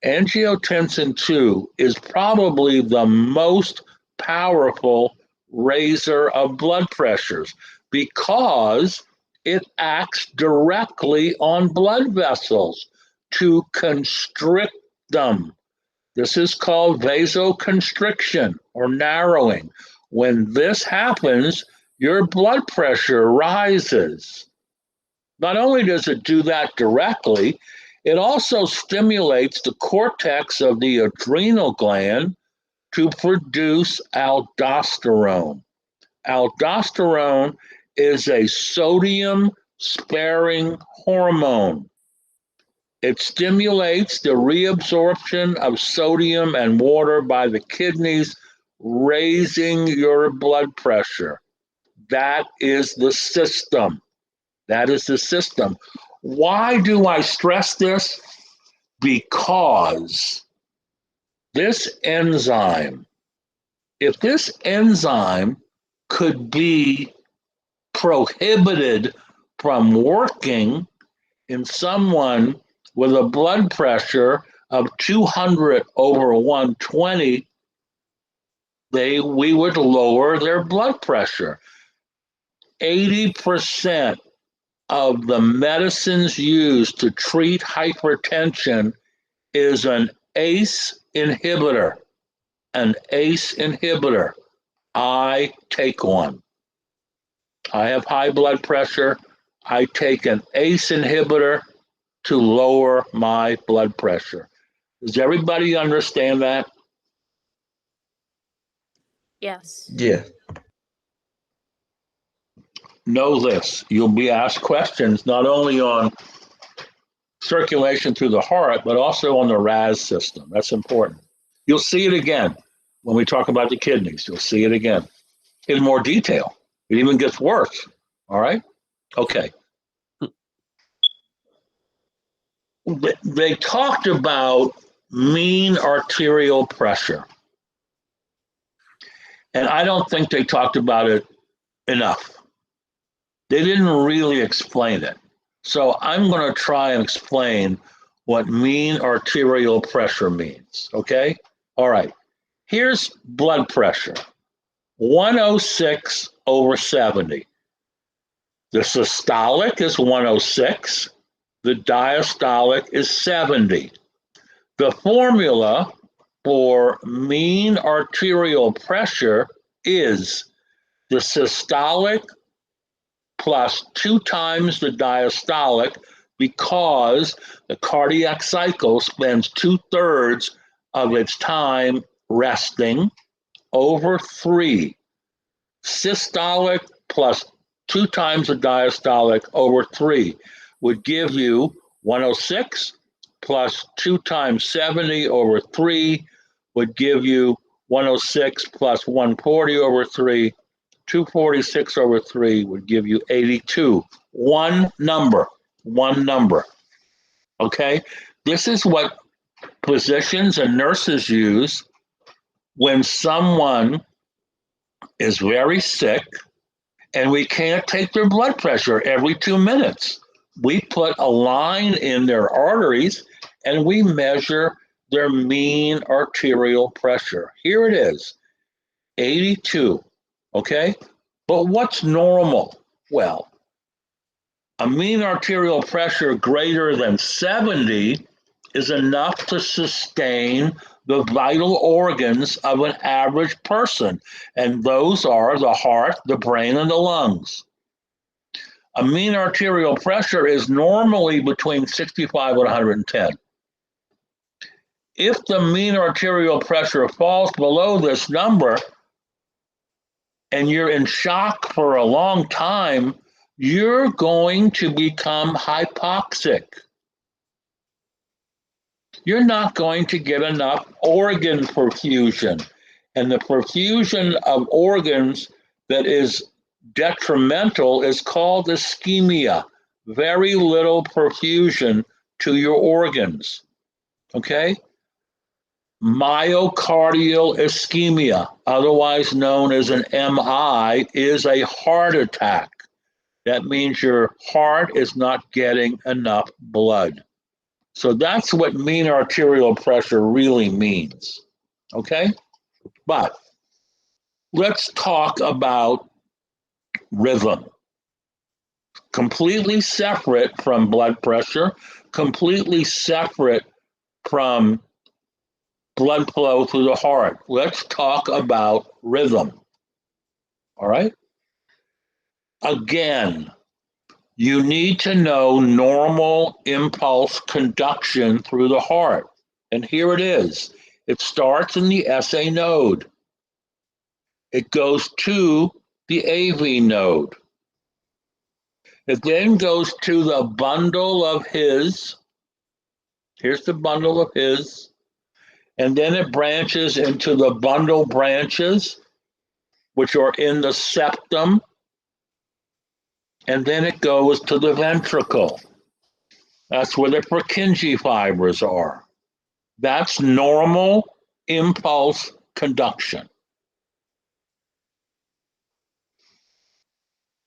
Angiotensin 2 is probably the most powerful raiser of blood pressures because it acts directly on blood vessels to constrict them. This is called vasoconstriction or narrowing. When this happens, your blood pressure rises. Not only does it do that directly, it also stimulates the cortex of the adrenal gland to produce aldosterone. Aldosterone is a sodium-sparing hormone. It stimulates the reabsorption of sodium and water by the kidneys, raising your blood pressure. That is the system. That is the system. Why do I stress this? Because this enzyme, if this enzyme could be prohibited from working in someone with a blood pressure of 200 over 120, we would lower their blood pressure. 80% of the medicines used to treat hypertension is an ACE inhibitor. An ACE inhibitor. I take one. I have high blood pressure. I take an ACE inhibitor to lower my blood pressure. Does everybody understand that? Yes. Yeah. Know this. You'll be asked questions not only on circulation through the heart, but also on the RAS system. That's important. You'll see it again when we talk about the kidneys. You'll see it again in more detail. It even gets worse. All right? Okay. They talked about mean arterial pressure. And I don't think they talked about it enough. They didn't really explain it. So I'm going to try and explain what mean arterial pressure means. Okay? All right. Here's blood pressure 106 over 70. The systolic is 106. The diastolic is 70. The formula for mean arterial pressure is the systolic plus 2 times the diastolic, because the cardiac cycle spends 2/3 of its time resting, over 3. Systolic plus 2 times the diastolic over 3 would give you 106 plus 2 times 70 over 3 would give you 106 plus 140 over 3. 246 over 3 would give you 82. One number. Okay? This is what physicians and nurses use when someone is very sick and we can't take their blood pressure every 2 minutes. We put a line in their arteries and we measure their mean arterial pressure. Here it is, 82. Okay? But what's normal? Well, a mean arterial pressure greater than 70 is enough to sustain the vital organs of an average person, and those are the heart, the brain, and the lungs. A mean arterial pressure is normally between 65 and 110. If the mean arterial pressure falls below this number and you're in shock for a long time, you're going to become hypoxic. You're not going to get enough organ perfusion. And the perfusion of organs that is detrimental is called ischemia. Very little perfusion to your organs. Okay? Myocardial ischemia, otherwise known as an MI, is a heart attack. That means your heart is not getting enough blood. So that's what mean arterial pressure really means. Okay? But let's talk about rhythm. Completely separate from blood pressure, completely separate from blood flow through the heart. Let's talk about rhythm. All right? Again, you need to know normal impulse conduction through the heart. And here it is. It starts in the SA node. It goes to the AV node. It then goes to the bundle of His. Here's the bundle of His. And then it branches into the bundle branches, which are in the septum. And then it goes to the ventricle. That's where the Purkinje fibers are. That's normal impulse conduction.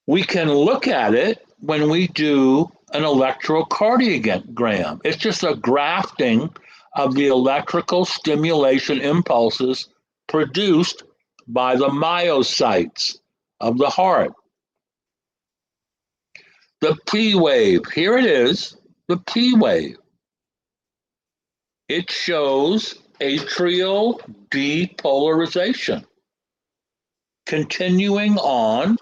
We can look at it when we do an electrocardiogram. It's just a grafting of the electrical stimulation impulses produced by the myocytes of the heart. The P wave, here it is, the P wave. It shows atrial depolarization. Continuing on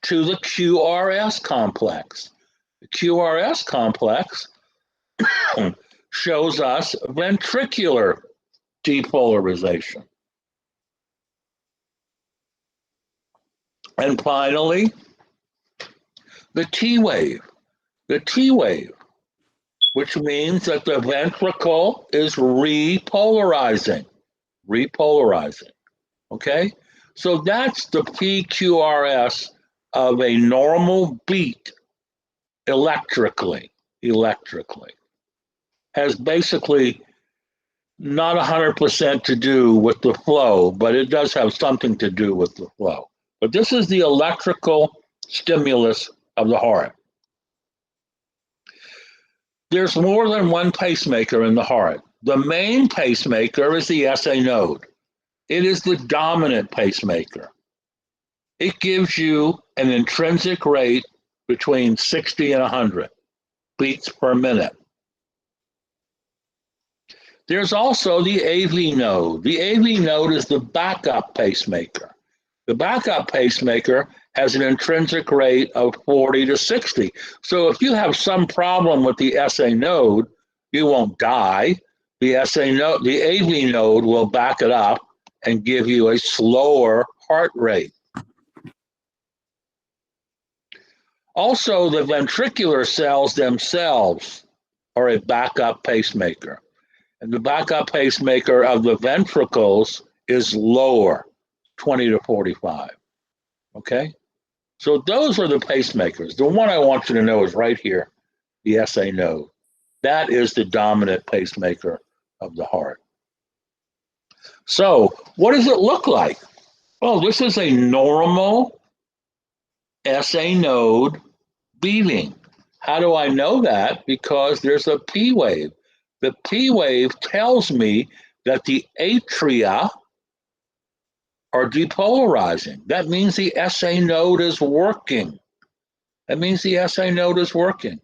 to the QRS complex. The QRS complex shows us ventricular depolarization. And finally, the T wave. The T wave, which means that the ventricle is repolarizing. Okay? So that's the PQRS of a normal beat electrically. Has basically not 100% to do with the flow, but it does have something to do with the flow. But this is the electrical stimulus of the heart. There's more than one pacemaker in the heart. The main pacemaker is the SA node. It is the dominant pacemaker. It gives you an intrinsic rate between 60 and 100 beats per minute. There's also the AV node. The AV node is the backup pacemaker. The backup pacemaker has an intrinsic rate of 40 to 60. So if you have some problem with the SA node, you won't die. The AV node will back it up and give you a slower heart rate. Also, the ventricular cells themselves are a backup pacemaker. And the backup pacemaker of the ventricles is lower, 20 to 45. Okay? So those are the pacemakers. The one I want you to know is right here, the SA node. That is the dominant pacemaker of the heart. So what does it look like? Well, this is a normal SA node beating. How do I know that? Because there's a P wave. The P wave tells me that the atria are depolarizing. That means the SA node is working. That means the SA node is working.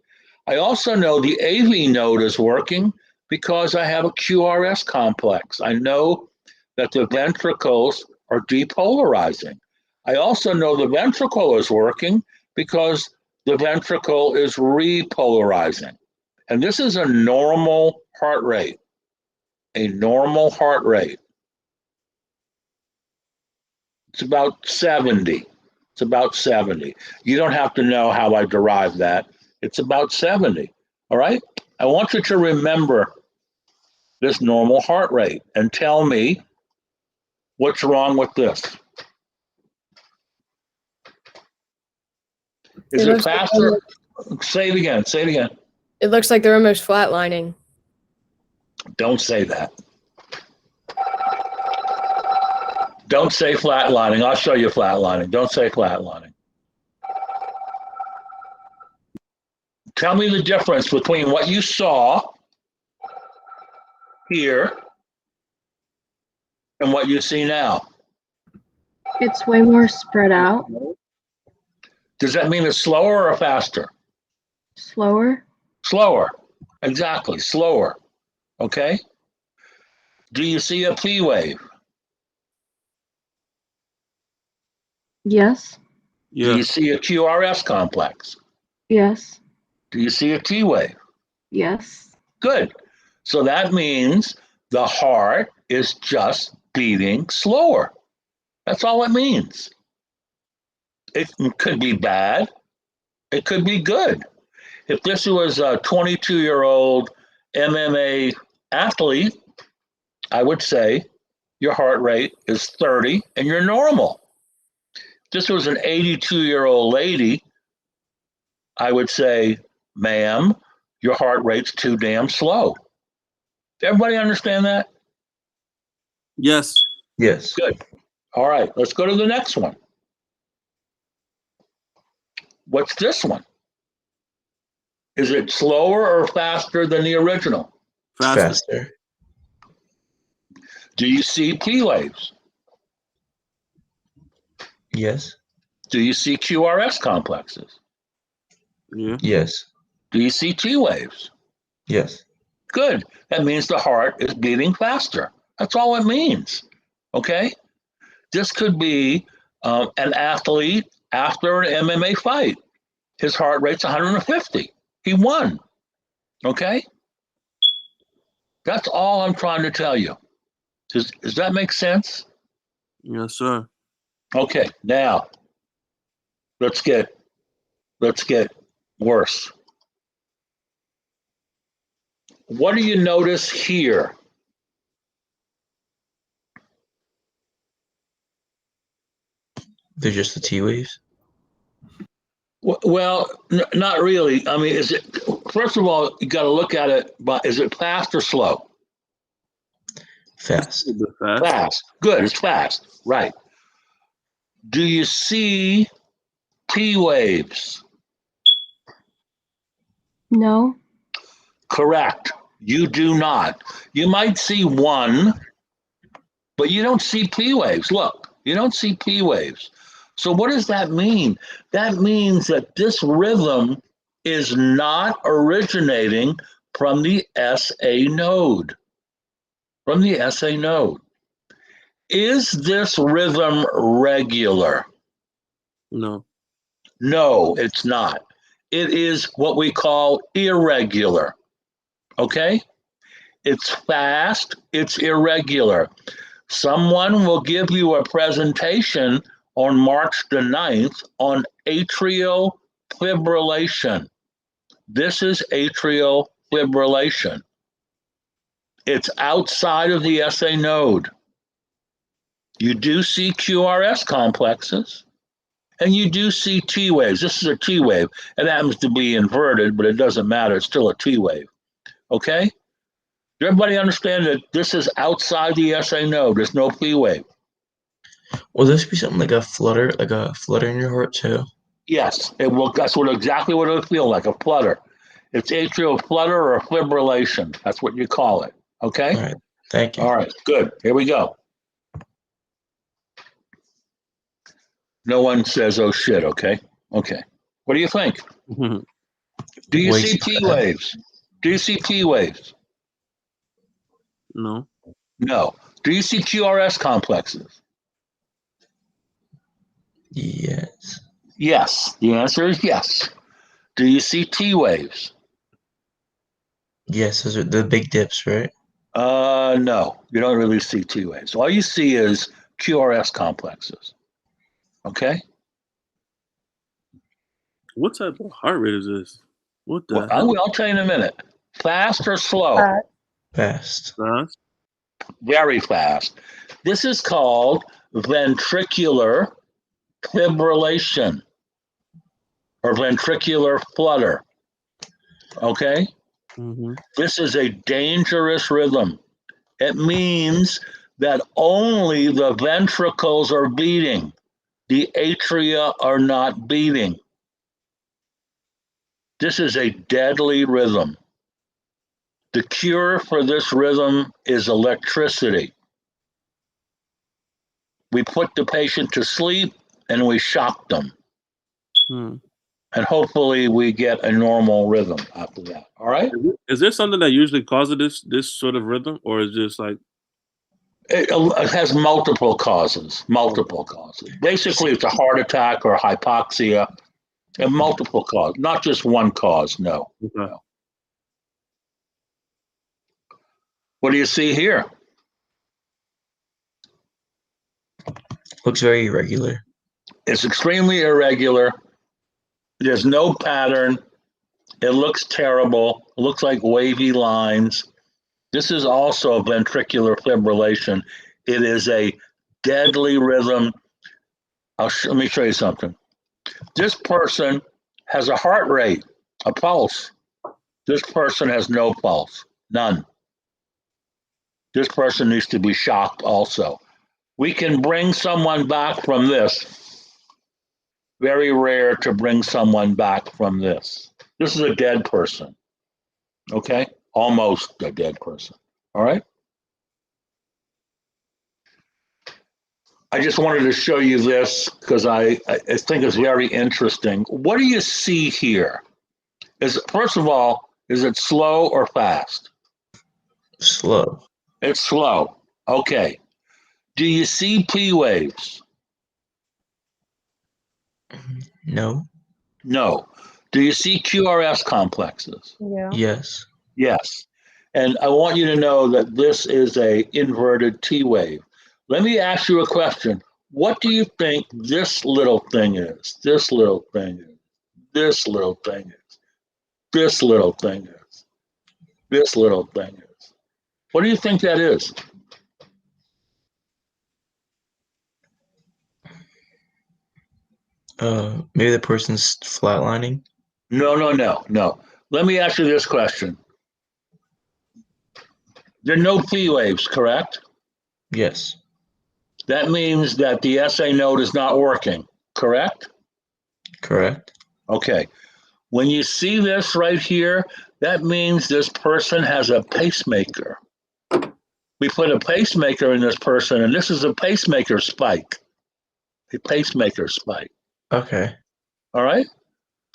I also know the AV node is working because I have a QRS complex. I know that the ventricles are depolarizing. I also know the ventricle is working because the ventricle is repolarizing. And this is a normal heart rate, a normal heart rate. It's about 70. It's about 70. You don't have to know how I derived that. It's about 70. All right? I want you to remember this normal heart rate and tell me what's wrong with this. Is it faster? Say it again. Say it again. It looks like they're almost flatlining. Don't say that. Don't say flatlining. I'll show you flatlining. Don't say flatlining. Tell me the difference between what you saw here and what you see now. It's way more spread out, Does that mean it's slower or faster? slower. Slower. Exactly. Slower. Okay? Do you see a P wave? Yes, Do you Yeah. see a QRS complex? yes, Do you see a T wave? yes. Good. So that means the heart is just beating slower. That's all it means. It could be bad. It could be good. If this was a 22-year-old MMA athlete, I would say your heart rate is 30 and you're normal. If this was an 82-year-old lady, I would say, ma'am, your heart rate's too damn slow. Everybody understand that? Yes. Yes. Good. All right, let's go to the next one. What's this one? Is it slower or faster than the original? Faster. Faster. Do you see P waves? Yes. Do you see QRS complexes? Yeah. Yes. Do you see T waves? Yes. Good. That means the heart is beating faster. That's all it means. Okay? This could be an athlete after an MMA fight. His heart rate's 150. He won. Okay? That's all I'm trying to tell you. Does that make sense? Yes, sir. Okay, now let's get worse. What do you notice here? They're just the T waves. Well, not really. I mean, is it? First of all, you got to look at it. But is it fast or slow? Fast. A bit fast. Fast. Good. It's fast. Right. Do you see P waves? No, Correct. You do not. You might see one, but you don't see P waves. Look, you don't see P waves. So what does that mean? That means that this rhythm is not originating from the SA node. From the SA node. Is this rhythm regular? No. No, it's not. It is what we call irregular. Okay? It's fast, it's irregular. Someone will give you a presentation on March the 9th on atrial fibrillation. This is atrial fibrillation. It's outside of the SA node. You do see QRS complexes, and you do see T waves. This is a T wave. It happens to be inverted, but it doesn't matter. It's still a T wave. Okay? Does everybody understand that this is outside the SA node? There's no P wave. Will this be something like a flutter in your heart too? Yes, it will. That's exactly what it'll feel like, a flutter. It's atrial flutter or fibrillation. That's what you call it. Okay? All right. Thank you. All right, good. Here we go. No one says, oh shit, okay? Okay. What do you think? Do you see Waste T time. waves? Do you see T waves? No. No. Do you see QRS complexes? Yes. Yes. The answer is yes. Do you see T waves? Yes, those are the big dips, right? No. You don't really see T waves. All you see is QRS complexes. Okay? What type of heart rate is this? What the Well, hell? I'll tell you in a minute. Fast or slow? Fast. Fast? Very fast. This is called ventricular fibrillation or ventricular flutter. Okay? Mm-hmm. This is a dangerous rhythm. It means that only the ventricles are beating, the atria are not beating. This is a deadly rhythm. The cure for this rhythm is electricity. We put the patient to sleep and we shock them. Hmm. And hopefully we get a normal rhythm after that. All right? Is there something that usually causes this sort of rhythm, or is it just like It has multiple causes. Multiple causes. Basically, it's a heart attack or hypoxia. And multiple causes, not just one cause. No. okay. No. What do you see here? Looks very irregular. It's extremely irregular. There's no pattern. It looks terrible. It looks like wavy lines. This is also ventricular fibrillation. It is a deadly rhythm. Let me show you something. This person has a heart rate, a pulse. This person has no pulse, none. This person needs to be shocked also. We can bring someone back from this. Very rare to bring someone back from this. This is a dead person. Okay? Almost a dead person. All right? I just wanted to show you this because I think it's very interesting. What do you see here? First of all, is it slow or fast? Slow. It's slow. Okay. Do you see P waves? No. No. Do you see QRS complexes? Yeah. Yes. Yes. And I want you to know that this is a inverted T wave. Let me ask you a question. What do you think this little thing is? This little thing is. This little thing is. This little thing is. This little thing is. What do you think that is? Maybe the person's flatlining. No, no, no, no. Let me ask you this question. There are no P waves, correct? Yes. That means that the SA node is not working, correct? Correct. Okay. When you see this right here, that means this person has a pacemaker. We put a pacemaker in this person, and this is a pacemaker spike. A pacemaker spike. Okay. All right?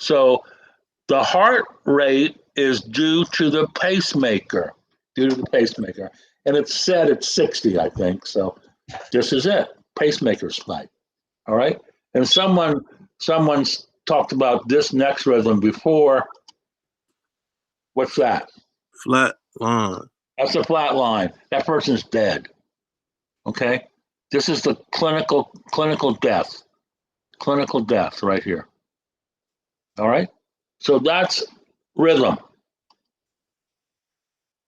So the heart rate is due to the pacemaker, And it's set at 60, I think. So this is it, pacemaker spike. All right? And someone's talked about this next rhythm before. What's that? Flat line? That's a flat line. That person's dead. Okay? This is the clinical death. Clinical death right here. All right? So that's rhythm.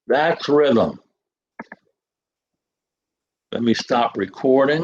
That's rhythm. Let me stop recording.